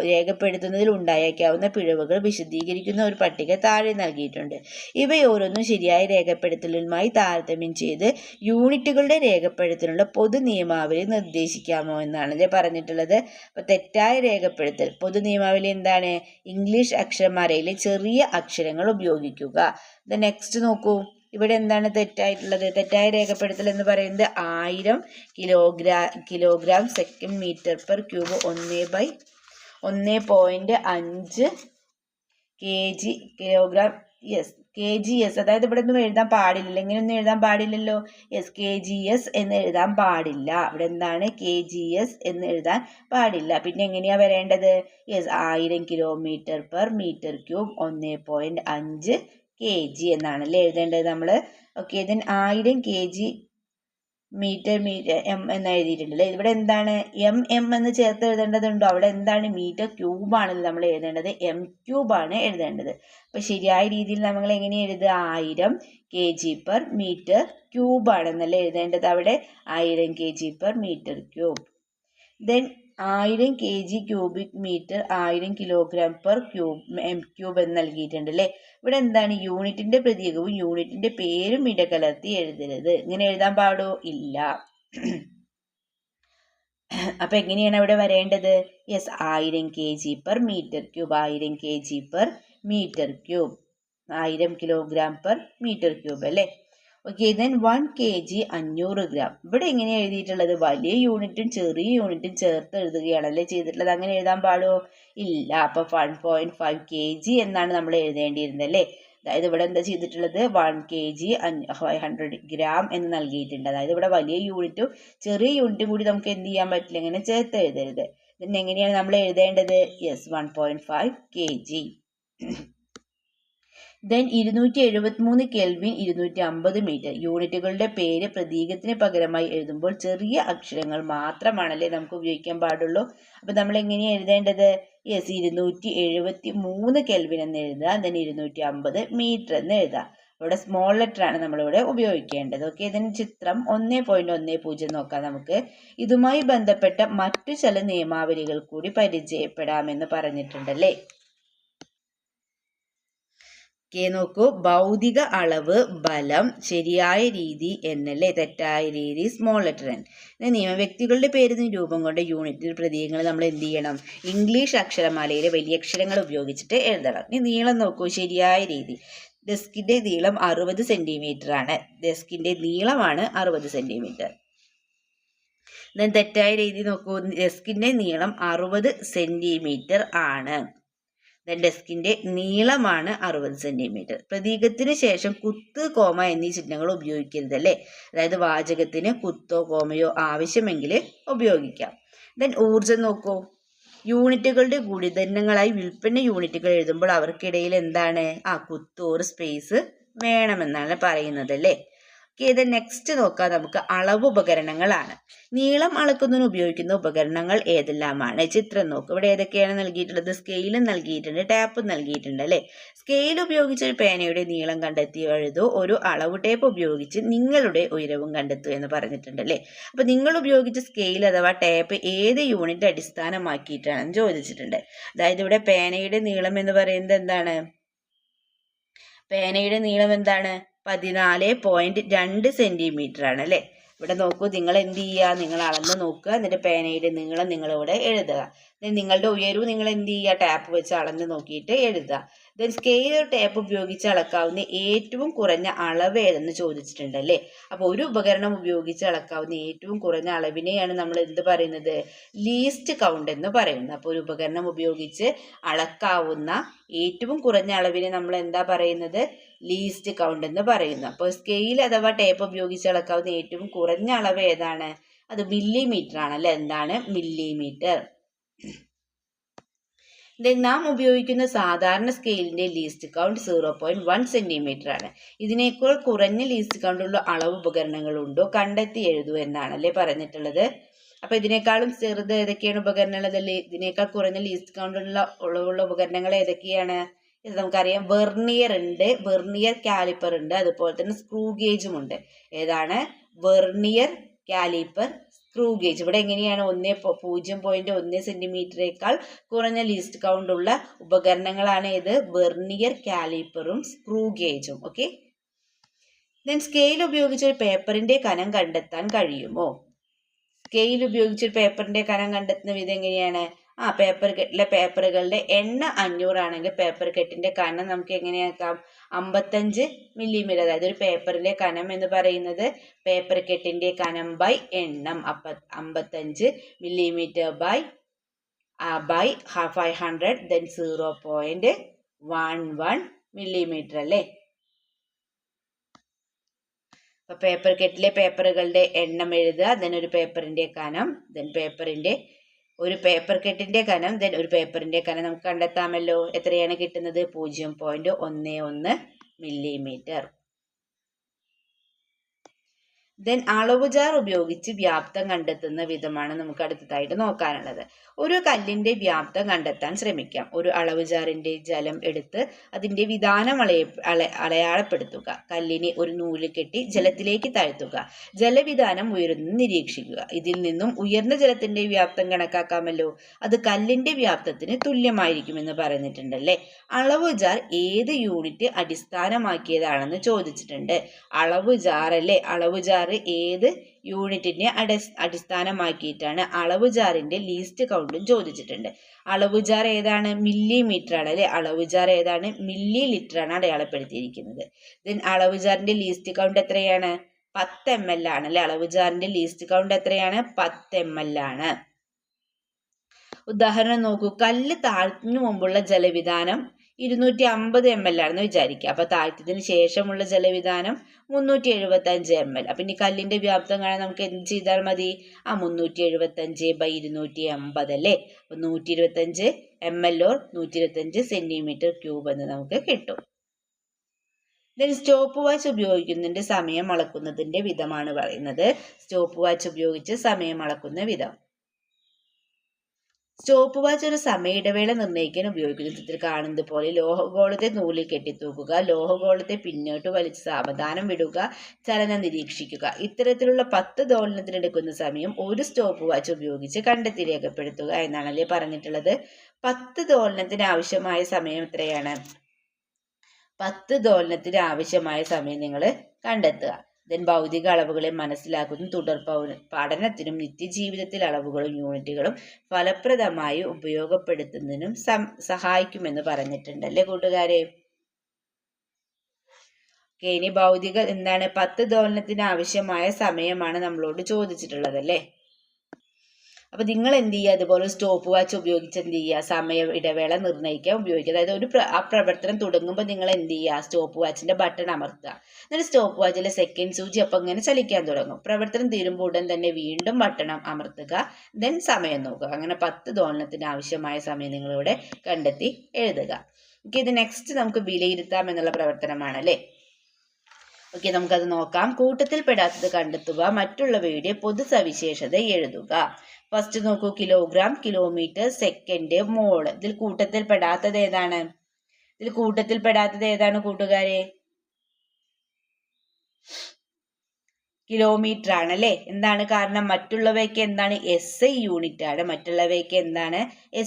രേഖപ്പെടുത്തുന്നതിൽ ഉണ്ടായേക്കാവുന്ന പിഴവുകൾ വിശദീകരിക്കുന്ന ഒരു പട്ടിക താഴെ നൽകിയിട്ടുണ്ട്. ഇവയോരോന്നും ശരിയായ രേഖപ്പെടുത്തലുമായി താരതമ്യം ചെയ്ത് യൂണിറ്റുകളുടെ രേഖപ്പെടുത്തലിനുള്ള പൊതു നിയമാവലി നിർദ്ദേശിക്കാമോ എന്നാണ് പറഞ്ഞിട്ടുള്ളത്. അപ്പൊ തെറ്റായ രേഖപ്പെടുത്തൽ പൊതു നിയമാവലി എന്താണ്? ഇംഗ്ലീഷ് അക്ഷരമാലയിലെ ചെറിയ അക്ഷരങ്ങൾ ഉപയോഗിക്കുക. ദെൻ നെക്സ്റ്റ് നോക്കൂ, ഇവിടെ എന്താണ് തെറ്റായിട്ടുള്ളത്? തെറ്റായ രേഖപ്പെടുത്തൽ എന്ന് പറയുന്നത് 1000 kilogram second metre per cube 1.5 kg kilogram. Yes, kgs. അതായത് ഇവിടെ ഒന്നും എഴുതാൻ പാടില്ല, ഇങ്ങനെയൊന്നും എഴുതാൻ പാടില്ലല്ലോ. യെസ്, kgs എന്ന് എഴുതാൻ പാടില്ല. ഇവിടെ എന്താണ്? kgs എന്ന് എഴുതാൻ പാടില്ല. പിന്നെ എങ്ങനെയാ വരേണ്ടത്? Yes, 1000 kilometre per metre cube 1.5 kg എന്നാണല്ലേ എഴുതേണ്ടത് നമ്മൾ. Okay, then 1000 kg metre m എന്ന് എഴുതിയിട്ടുണ്ടല്ലേ. ഇവിടെ എന്താണ്? എം എന്ന് ചേർത്ത് എഴുതേണ്ടതുണ്ടോ? അവിടെ എന്താണ്? മീറ്റർ ക്യൂബ് ആണല്ലോ നമ്മൾ എഴുതേണ്ടത്, എം ക്യൂബ് ആണ് എഴുതേണ്ടത്. അപ്പൊ ശരിയായ രീതിയിൽ നമ്മൾ എങ്ങനെ എഴുതുക? 1000 kg പെർ മീറ്റർ ക്യൂബ് ആണെന്നല്ലേ എഴുതേണ്ടത്. അവിടെ 1000 kg per metre cube. Then 1000 kg cubic metre 1000 kilogram per m cube എന്ന് നൽകിയിട്ടുണ്ട് അല്ലേ. ഇവിടെ എന്താണ്? യൂണിറ്റിന്റെ പ്രതീകവും യൂണിറ്റിന്റെ പേരും ഇടകലർത്തി എഴുതരുത്. ഇങ്ങനെ എഴുതാൻ പാടോ? ഇല്ല. അപ്പൊ എങ്ങനെയാണ് അവിടെ വരേണ്ടത്? Yes, 1000 kg per metre cube, 1000 kg per metre cube, 1000 kilogram per metre cube അല്ലേ. Okay, then 1 kg 500 gram. ഇവിടെ എങ്ങനെ എഴുതിയിട്ടുള്ളത്? വലിയ യൂണിറ്റും ചെറിയ യൂണിറ്റും ചേർത്ത് എഴുതുകയാണല്ലേ ചെയ്തിട്ടുള്ളത്. അങ്ങനെ എഴുതാൻ പാടോ? ഇല്ല. അപ്പൊ 1.5 kg എന്നാണ് നമ്മൾ എഴുതേണ്ടിയിരുന്നത് അല്ലേ. അതായത് ഇവിടെ എന്താ ചെയ്തിട്ടുള്ളത്? 1 kg 500 ഗ്രാം എന്ന് നൽകിയിട്ടുണ്ട്. അതായത് ഇവിടെ വലിയ യൂണിറ്റും ചെറിയ യൂണിറ്റും കൂടി നമുക്ക് എന്ത് ചെയ്യാൻ പറ്റില്ല, ഇങ്ങനെ ചേർത്ത് എഴുതരുത്. പിന്നെ എങ്ങനെയാണ് നമ്മൾ എഴുതേണ്ടത്? Yes, 1.5 kg. Then 273 kelvin 250 metre. യൂണിറ്റുകളുടെ പേര് പ്രതീകത്തിന് പകരമായി എഴുതുമ്പോൾ ചെറിയ അക്ഷരങ്ങൾ മാത്രമാണല്ലേ നമുക്ക് ഉപയോഗിക്കാൻ പാടുള്ളൂ. അപ്പൊ നമ്മൾ എങ്ങനെയാണ് എഴുതേണ്ടത്? യെസ്, 273 കെൽവിൻ എന്ന് എഴുതുക. ദെൻ 250 മീറ്റർ എന്ന് എഴുതുക. ഇവിടെ സ്മോൾ ലെറ്റർ ആണ് നമ്മളിവിടെ ഉപയോഗിക്കേണ്ടത്. ഓക്കെ, ഇതിന് ചിത്രം 1.10 നോക്കാം നമുക്ക്. ഇതുമായി ബന്ധപ്പെട്ട മറ്റു ചില നിയമാവലികൾ കൂടി പരിചയപ്പെടാമെന്ന് പറഞ്ഞിട്ടുണ്ടല്ലേ. നോക്കൂ, ഭൗതിക അളവ്, ബലം, ശരിയായ രീതി എന്നല്ലേ, തെറ്റായ രീതി സ്മോൾ ലെറ്റർ എൻ. നിയമം, വ്യക്തികളുടെ പേരിന് രൂപം കൊണ്ട യൂണിറ്റിൽ പ്രതീകങ്ങൾ നമ്മൾ എന്ത് ചെയ്യണം? ഇംഗ്ലീഷ് അക്ഷരമാലയിലെ വലിയ അക്ഷരങ്ങൾ ഉപയോഗിച്ചിട്ട് എഴുതണം. ഇനി നീളം നോക്കൂ, ശരിയായ രീതി. ഡെസ്കിന്റെ നീളം 60 സെന്റിമീറ്റർ ആണ്. ഡെസ്കിന്റെ നീളമാണ് 60 സെന്റിമീറ്റർ. ദെൻ തെറ്റായ രീതി നോക്കൂ, ഡെസ്കിന്റെ നീളം 60 സെന്റിമീറ്റർ ആണ്. ഡെസ്കിന്റെ നീളമാണ് 60 സെന്റിമീറ്റർ. പ്രതീകത്തിന് ശേഷം കുത്ത്, കോമ എന്നീ ചിഹ്നങ്ങൾ ഉപയോഗിക്കരുത് അല്ലേ. അതായത് വാചകത്തിന് കുത്തോ കോമയോ ആവശ്യമെങ്കിൽ ഉപയോഗിക്കാം. ദെൻ ഊർജം നോക്കൂ, യൂണിറ്റുകളുടെ ഗുണിതങ്ങളായി വ്യുൽപ്പന്ന യൂണിറ്റുകൾ എഴുതുമ്പോൾ അവർക്കിടയിൽ എന്താണ് കുത്തോറ് സ്പേസ് വേണമെന്നാണ് പറയുന്നത് അല്ലേ. ഇത് നെക്സ്റ്റ് നോക്കാം നമുക്ക് അളവ് ഉപകരണങ്ങളാണ്. നീളം അളക്കുന്നതിന് ഉപയോഗിക്കുന്ന ഉപകരണങ്ങൾ ഏതെല്ലാമാണ്? ചിത്രം നോക്കും. ഇവിടെ ഏതൊക്കെയാണ് നൽകിയിട്ടുള്ളത്? സ്കെയിലും നൽകിയിട്ടുണ്ട്, ടാപ്പും നൽകിയിട്ടുണ്ട് അല്ലേ. സ്കെയിൽ ഉപയോഗിച്ച് ഒരു പേനയുടെ നീളം കണ്ടെത്തി എഴുതൂ. ഒരു അളവ് ടേപ്പ് ഉപയോഗിച്ച് നിങ്ങളുടെ ഉയരവും കണ്ടെത്തൂ എന്ന് പറഞ്ഞിട്ടുണ്ട് അല്ലേ. അപ്പൊ നിങ്ങൾ ഉപയോഗിച്ച സ്കെയിൽ അഥവാ ടേപ്പ് ഏത് യൂണിറ്റ് അടിസ്ഥാനമാക്കിയിട്ടാണെന്ന് ചോദിച്ചിട്ടുണ്ട്. അതായത് ഇവിടെ പേനയുടെ നീളം എന്ന് പറയുന്നത് എന്താണ്? പേനയുടെ നീളം എന്താണ്? 14.2 സെന്റിമീറ്റർ ആണ് അല്ലേ. ഇവിടെ നോക്കൂ, നിങ്ങൾ എന്ത് ചെയ്യുക? നിങ്ങൾ അളന്ന് നോക്കുക, എന്നിട്ട് പേനയുടെ നീളം നിങ്ങളിവിടെ എഴുതുക. നിങ്ങളുടെ ഉയരവും നിങ്ങൾ എന്ത് ചെയ്യുക? ടാപ്പ് വെച്ച് അളന്ന് നോക്കിയിട്ട് എഴുതുക. ദെൻ സ്കെയിൽ ടേപ്പ് ഉപയോഗിച്ച് അളക്കാവുന്ന ഏറ്റവും കുറഞ്ഞ അളവ് ഏതെന്ന് ചോദിച്ചിട്ടുണ്ട് അല്ലേ. അപ്പോൾ ഒരു ഉപകരണം ഉപയോഗിച്ച് അളക്കാവുന്ന ഏറ്റവും കുറഞ്ഞ അളവിനെയാണ് നമ്മൾ എന്ത് പറയുന്നത്? ലീസ്റ്റ് കൗണ്ട് എന്ന് പറയുന്നത്. അപ്പോൾ ഒരു ഉപകരണം ഉപയോഗിച്ച് അളക്കാവുന്ന ഏറ്റവും കുറഞ്ഞ അളവിനെ നമ്മൾ എന്താ പറയുന്നത്? ലീസ്റ്റ് കൗണ്ട് എന്ന് പറയുന്നു. അപ്പോൾ സ്കെയിൽ അഥവാ ടേപ്പ് ഉപയോഗിച്ച് അളക്കാവുന്ന ഏറ്റവും കുറഞ്ഞ അളവ് ഏതാണ്? അത് മില്ലിമീറ്റർ ആണല്ലേ. എന്താണ്? മില്ലിമീറ്റർ. നാം ഉപയോഗിക്കുന്ന സാധാരണ സ്കെയിലിന്റെ ലീസ്റ്റ് കൗണ്ട് 0.1 സെന്റിമീറ്റർ ആണ്. ഇതിനേക്കാൾ കുറഞ്ഞ ലീസ്റ്റ് കൗണ്ട് ഉള്ള അളവ് ഉപകരണങ്ങളുണ്ടോ? കണ്ടെത്തി എഴുതൂ എന്നാണല്ലേ പറഞ്ഞിട്ടുള്ളത്. അപ്പൊ ഇതിനേക്കാളും ചെറുത് ഏതൊക്കെയാണ് ഉപകരണങ്ങൾ? ഇതിനേക്കാൾ കുറഞ്ഞ ലീസ്റ്റ് കൗണ്ട് ഉള്ള ഉപകരണങ്ങൾ ഏതൊക്കെയാണ്? ഇത് നമുക്കറിയാം. വെർണിയർ ഉണ്ട്, വെർണിയർ കാലിപ്പർ ഉണ്ട്, അതുപോലെ തന്നെ സ്ക്രൂ ഗേജും ഉണ്ട്. ഏതാണ്? Vernier caliper, screw gauge. ഇവിടെ എങ്ങനെയാണ്? 0.1 സെന്റിമീറ്ററേക്കാൾ കുറഞ്ഞ ലീസ്റ്റ് കൗണ്ട് ഉള്ള ഉപകരണങ്ങളാണ് ഇത്, വെർണിയർ കാലിപ്പറും സ്ക്രൂ ഗേജും. ഓക്കെ. ദെൻ സ്കെയിൽ ഉപയോഗിച്ച് ഒരു പേപ്പറിന്റെ കനം കണ്ടെത്താൻ കഴിയുമോ? സ്കെയിൽ ഉപയോഗിച്ച് ഒരു പേപ്പറിന്റെ കനം കണ്ടെത്തുന്ന വിധം എങ്ങനെയാണ്? പേപ്പർ കെട്ടിലെ പേപ്പറുകളുടെ എണ്ണ 500 ആണെങ്കിൽ പേപ്പർ കെട്ടിന്റെ കനം നമുക്ക് എങ്ങനെയാക്കാം? 55 മില്ലിമീറ്റർ. അതായത് ഒരു പേപ്പറിന്റെ കനം എന്ന് പറയുന്നത് പേപ്പർ കെട്ടിന്റെ കനം ബൈ എണ്ണം. 55 മില്ലിമീറ്റർ ബൈ 500, ദെൻ 0.11 മില്ലിമീറ്റർ അല്ലേ. അപ്പൊ പേപ്പർ കെട്ടിലെ പേപ്പറുകളുടെ എണ്ണം എഴുതുക, ദെൻ ഒരു പേപ്പറിന്റെ കനം, ദെൻ ഒരു പേപ്പർ കെട്ടിന്റെ കനം, ദെൻ ഒരു പേപ്പറിന്റെ കനം നമുക്ക് കണ്ടെത്താമല്ലോ. എത്രയാണ് കിട്ടുന്നത്? 0.11 മില്ലിമീറ്റർ. ദെൻ അളവുജാർ ഉപയോഗിച്ച് വ്യാപ്തം കണ്ടെത്തുന്ന വിധമാണ് നമുക്ക് അടുത്തതായിട്ട് നോക്കാനുള്ളത്. ഒരു കല്ലിന്റെ വ്യാപ്തം കണ്ടെത്താൻ ശ്രമിക്കാം. ഒരു അളവുജാറിന്റെ ജലം എടുത്ത് അതിന്റെ വിതാനം അടയാളപ്പെടുത്തുക. കല്ലിനെ ഒരു നൂല് കെട്ടി ജലത്തിലേക്ക് താഴ്ത്തുക. ജലവിതാനം ഉയരുന്നത് നിരീക്ഷിക്കുക. ഇതിൽ നിന്നും ഉയർന്ന ജലത്തിന്റെ വ്യാപ്തം കണക്കാക്കാമല്ലോ. അത് കല്ലിന്റെ വ്യാപ്തത്തിന് തുല്യമായിരിക്കുമെന്ന് പറഞ്ഞിട്ടുണ്ടല്ലേ. അളവുജാർ ഏത് യൂണിറ്റ് അടിസ്ഥാനമാക്കിയതാണെന്ന് ചോദിച്ചിട്ടുണ്ട്. അളവുജാർ അല്ലേ. അളവുജാർ ഏത് യൂണിറ്റിനെ അടിസ്ഥാനമാക്കിയിട്ടാണ്? അളവുജാറിന്റെ ലീസ്റ്റ് കൗണ്ടും ചോദിച്ചിട്ടുണ്ട്. അളവുജാർ ഏതാണ്? മില്ലിമീറ്റർ ആണ് അല്ലെ. അളവുജാർ ഏതാണ്? മില്ലി ലിറ്റർ ആണ് അടയാളപ്പെടുത്തിയിരിക്കുന്നത്. ദെൻ അളവുജാറിന്റെ ലീസ്റ്റ് കൗണ്ട് എത്രയാണ്? 10 ml ആണ് അല്ലെ. അളവുജാറിന്റെ ലീസ്റ്റ് കൗണ്ട് എത്രയാണ്? 10 ml ആണ്. ഉദാഹരണം നോക്കൂ. കല്ല് താഴ്ത്തുന്നതിന് മുമ്പുള്ള ജലവിതാനം 250 ml ആണെന്ന് വിചാരിക്കുക. അപ്പൊ താഴ്ത്തിയതിന് ശേഷമുള്ള ജലവിതാനം 375 ml. അപ്പൊ ഇനി കല്ലിന്റെ വ്യാപ്തം കാണാൻ നമുക്ക് എന്ത് ചെയ്താൽ മതി? 375/250 അല്ലേ. അപ്പൊ 125 ml ഓർ 125 സെന്റിമീറ്റർ ക്യൂബ് എന്ന് നമുക്ക് കിട്ടും. ദെൻ സ്റ്റോപ്പ് വാച്ച് ഉപയോഗിക്കുന്നതിന്റെ സമയം അളക്കുന്നതിന്റെ വിധമാണ് പറയുന്നത്. സ്റ്റോപ്പ് വാച്ച് ഉപയോഗിച്ച് സമയം അളക്കുന്ന വിധം. സ്റ്റോപ്പ് വാച്ച് ഒരു സമയ ഇടവേള നിർണ്ണയിക്കാൻ ഉപയോഗിക്കുന്ന ചിത്രത്തിൽ കാണുന്നത് പോലെ ലോഹഗോളത്തെ നൂലിൽ കെട്ടിത്തൂക്കുക. ലോഹഗോളത്തെ പിന്നോട്ട് വലിച്ച് സാവധാനം വിടുക. ചലനം നിരീക്ഷിക്കുക. ഇത്തരത്തിലുള്ള 10 ദോലനത്തിനെടുക്കുന്ന സമയം ഒരു സ്റ്റോപ്പ് വാച്ച് ഉപയോഗിച്ച് കണ്ടെത്തി രേഖപ്പെടുത്തുക എന്നാണല്ലേ പറഞ്ഞിട്ടുള്ളത്. 10 ദോലനത്തിന് ആവശ്യമായ സമയം എത്രയാണ്? 10 ദോലനത്തിന് ആവശ്യമായ സമയം നിങ്ങൾ കണ്ടെത്തുക. ദെൻ ഭൗതിക അളവുകളെ മനസ്സിലാക്കുന്ന തുടർ പഠനത്തിനും നിത്യജീവിതത്തിൽ അളവുകളും യൂണിറ്റുകളും ഫലപ്രദമായി ഉപയോഗപ്പെടുത്തുന്നതിനും സഹായിക്കുമെന്ന് പറഞ്ഞിട്ടുണ്ടല്ലേ കൂട്ടുകാരെ. ഇനി ഭൗതിക എന്താണ്? 10 ദോലനത്തിന് ആവശ്യമായ സമയമാണ് നമ്മളോട് ചോദിച്ചിട്ടുള്ളത് അല്ലേ. അപ്പോൾ നിങ്ങൾ എന്ത് ചെയ്യുക, അതുപോലെ സ്റ്റോപ്പ് വാച്ച് ഉപയോഗിച്ച് എന്ത് ചെയ്യുക, സമയ ഇടവേള നിർണ്ണയിക്കാൻ ഉപയോഗിക്കുക. അതായത് ആ പ്രവർത്തനം തുടങ്ങുമ്പോൾ നിങ്ങൾ എന്ത് ചെയ്യുക, സ്റ്റോപ്പ് വാച്ചിൻ്റെ ബട്ടൺ അമർത്തുക. എന്നിട്ട് സ്റ്റോപ്പ് വാച്ചിലെ സെക്കൻഡ് സൂചി അപ്പം ഇങ്ങനെ ചലിക്കാൻ തുടങ്ങും. പ്രവർത്തനം തീരുമ്പോൾ ഉടൻ തന്നെ വീണ്ടും ബട്ടൺ അമർത്തുക, ദെൻ സമയം നോക്കുക. അങ്ങനെ 10 ദോളനത്തിന് ആവശ്യമായ സമയം നിങ്ങളിവിടെ കണ്ടെത്തി എഴുതുക. ഓക്കെ, ഇത് നെക്സ്റ്റ് നമുക്ക് വിലയിരുത്താം എന്നുള്ള പ്രവർത്തനമാണ് അല്ലേ. ഓക്കെ, നമുക്കത് നോക്കാം. കൂട്ടത്തിൽ പെടാത്തത് കണ്ടെത്തുക, മറ്റുള്ളവയുടെ പൊതു സവിശേഷത എഴുതുക. ഫസ്റ്റ് നോക്കൂ, കിലോഗ്രാം, കിലോമീറ്റർ, സെക്കൻഡ്, മോൾ. ഇതിൽ കൂട്ടത്തിൽ പെടാത്തത് ഏതാണ്? കൂട്ടുകാരെ? കിലോമീറ്റർ ആണ് അല്ലേ. എന്താണ് കാരണം? മറ്റുള്ളവയ്ക്ക് എന്താണ്? SI യൂണിറ്റ് ആണ്.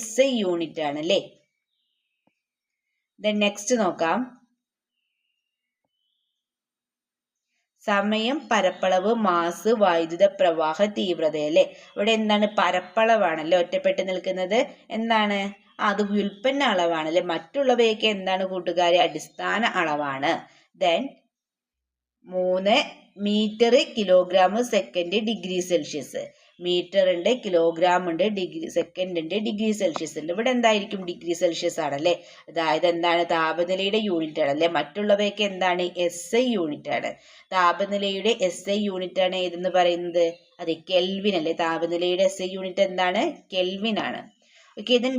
SI യൂണിറ്റ് ആണ് അല്ലേ. ദെൻ നെക്സ്റ്റ് നോക്കാം. സമയം, പരപ്പളവ്, മാസ്, വൈദ്യുത പ്രവാഹ തീവ്രത അല്ലേ. ഇവിടെ എന്താണ്? പരപ്പളവാണല്ലേ ഒറ്റപ്പെട്ട് നിൽക്കുന്നത്. എന്താണ്? അത് വ്യുൽപ്പന്ന അളവാണല്ലേ. മറ്റുള്ളവയൊക്കെ എന്താണ് കൂട്ടുകാരെ? അടിസ്ഥാന അളവാണ്. Then 3 metre, kilogram, second, degree Celsius. Metre ഉണ്ട്, കിലോഗ്രാം ഉണ്ട്, സെക്കൻഡ് ഉണ്ട്, ഡിഗ്രി സെൽഷ്യസ് ഉണ്ട്. ഇവിടെ എന്തായിരിക്കും? ഡിഗ്രി സെൽഷ്യസ് ആണല്ലേ. അതായത് എന്താണ്? താപനിലയുടെ യൂണിറ്റ് ആണല്ലേ. മറ്റുള്ളവയൊക്കെ എന്താണ്? SI യൂണിറ്റ് ആണ്. താപനിലയുടെ SI യൂണിറ്റ് ആണ് ഏതെന്ന് പറയുന്നത്? അതെ, കെൽവിൻ അല്ലേ. താപനിലയുടെ SI യൂണിറ്റ് എന്താണ്? കെൽവിൻ ആണ്. ഓക്കെ, ഇതിന്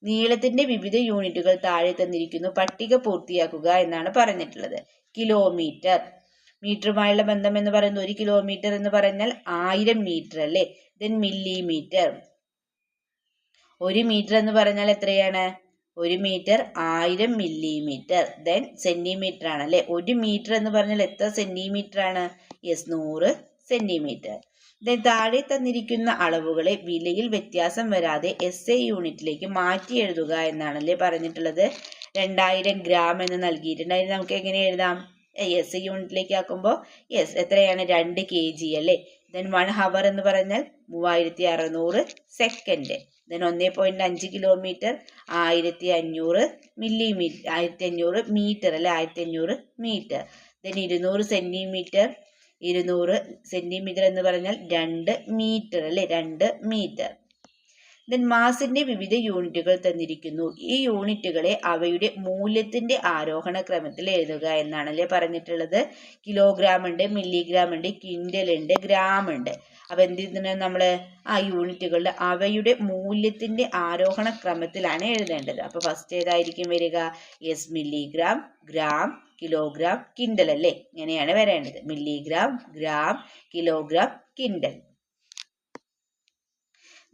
നീളത്തിന്റെ വിവിധ യൂണിറ്റുകൾ താഴെ തന്നിരിക്കുന്നു, പട്ടിക പൂർത്തിയാക്കുക എന്നാണ് പറഞ്ഞിട്ടുള്ളത്. കിലോമീറ്റർ, മീറ്ററുമായുള്ള ബന്ധം എന്ന് പറയുന്നത് 1 കിലോമീറ്റർ എന്ന് പറഞ്ഞാൽ 1000 മീറ്റർ അല്ലേ. ദെൻ മില്ലിമീറ്റർ, 1 മീറ്റർ എന്ന് പറഞ്ഞാൽ എത്രയാണ്? 1 മീറ്റർ 1000 മില്ലിമീറ്റർ. ദെൻ സെന്റിമീറ്റർ ആണ് അല്ലേ. 1 മീറ്റർ എന്ന് പറഞ്ഞാൽ എത്ര സെന്റിമീറ്റർ ആണ്? 100 സെന്റിമീറ്റർ. ദെൻ താഴെ തന്നിരിക്കുന്ന അളവുകളെ വിലയിൽ വ്യത്യാസം വരാതെ SI യൂണിറ്റിലേക്ക് മാറ്റി എഴുതുക എന്നാണല്ലേ പറഞ്ഞിട്ടുള്ളത്. 2000 ഗ്രാം എന്ന് നൽകിയിട്ടുണ്ട്. അതിന് നമുക്ക് എങ്ങനെ എഴുതാം? SI യൂണിറ്റിലേക്ക് ആക്കുമ്പോൾ എത്രയാണ്? 2 kg അല്ലേ. ദെൻ 1 ഹവർ എന്ന് പറഞ്ഞാൽ 3600 second. Then 1.5 kilometre 1500 millimetre, 1500 metre അല്ലെ. 1500 മീറ്റർ. ദെൻ 200 സെന്റിമീറ്റർ, 200 സെന്റിമീറ്റർ എന്ന് പറഞ്ഞാൽ 2 മീറ്റർ അല്ലെ. 2 മീറ്റർ. ദെൻ മാസിന്റെ വിവിധ യൂണിറ്റുകൾ തന്നിരിക്കുന്നു. ഈ യൂണിറ്റുകളെ അവയുടെ മൂല്യത്തിന്റെ ആരോഹണ ക്രമത്തിൽ എഴുതുക എന്നാണല്ലേ പറഞ്ഞിട്ടുള്ളത്. കിലോഗ്രാം ഉണ്ട്, മില്ലിഗ്രാം ഉണ്ട്, ക്വിന്റൽ ഉണ്ട്, ഗ്രാം ഉണ്ട്. അപ്പൊ എന്ത് ചെയ്യുന്നത്? നമ്മൾ ആ യൂണിറ്റുകളുടെ അവയുടെ മൂല്യത്തിന്റെ ആരോഹണ ക്രമത്തിലാണ് എഴുതേണ്ടത്. അപ്പൊ ഫസ്റ്റ് ഏതായിരിക്കും വരിക? മില്ലിഗ്രാം, ഗ്രാം, കിലോഗ്രാം, ക്വിന്റൽ അല്ലേ. ഇങ്ങനെയാണ് വരേണ്ടത്. Milligram, gram, kilogram, quintal.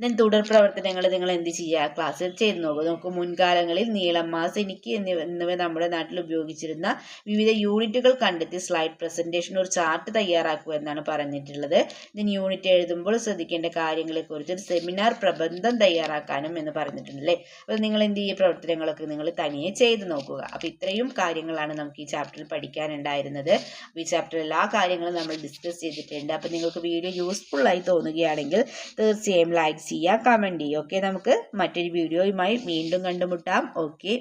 Then തുടർ പ്രവർത്തനങ്ങൾ നിങ്ങൾ എന്ത് ചെയ്യുക? ക്ലാസ്സിൽ ചെയ്ത് നോക്കുക. നമുക്ക് മുൻകാലങ്ങളിൽ നീളം, മാസ്, എനിക്ക് എന്നിവ നമ്മുടെ നാട്ടിൽ ഉപയോഗിച്ചിരുന്ന വിവിധ യൂണിറ്റുകൾ കണ്ടെത്തി സ്ലൈഡ് പ്രസന്റേഷൻ ഒരു ചാർട്ട് തയ്യാറാക്കുക എന്നാണ് പറഞ്ഞിട്ടുള്ളത്. ദെൻ യൂണിറ്റ് എഴുതുമ്പോൾ ശ്രദ്ധിക്കേണ്ട കാര്യങ്ങളെക്കുറിച്ച് ഒരു സെമിനാർ പ്രബന്ധം തയ്യാറാക്കാനും എന്ന് പറഞ്ഞിട്ടുണ്ടല്ലേ. അപ്പോൾ നിങ്ങൾ എന്ത് ചെയ്യുക? പ്രവർത്തനങ്ങളൊക്കെ നിങ്ങൾ തനിയെ ചെയ്ത് നോക്കുക. അപ്പോൾ ഇത്രയും കാര്യങ്ങളാണ് നമുക്ക് ഈ ചാപ്റ്ററിൽ പഠിക്കാനുണ്ടായിരുന്നത്. അപ്പോൾ ഈ ചാപ്റ്ററിൽ എല്ലാ കാര്യങ്ങളും നമ്മൾ ഡിസ്കസ് ചെയ്തിട്ടുണ്ട്. അപ്പോൾ നിങ്ങൾക്ക് വീഡിയോ യൂസ്ഫുൾ ആയി തോന്നുകയാണെങ്കിൽ തീർച്ചയായും ലൈക്ക് ചെയ്യുക, കമൻറ്റ് ചെയ്യുക. ഓക്കെ, നമുക്ക് മറ്റൊരു വീഡിയോയുമായി വീണ്ടും കണ്ടുമുട്ടാം. ഓക്കെ.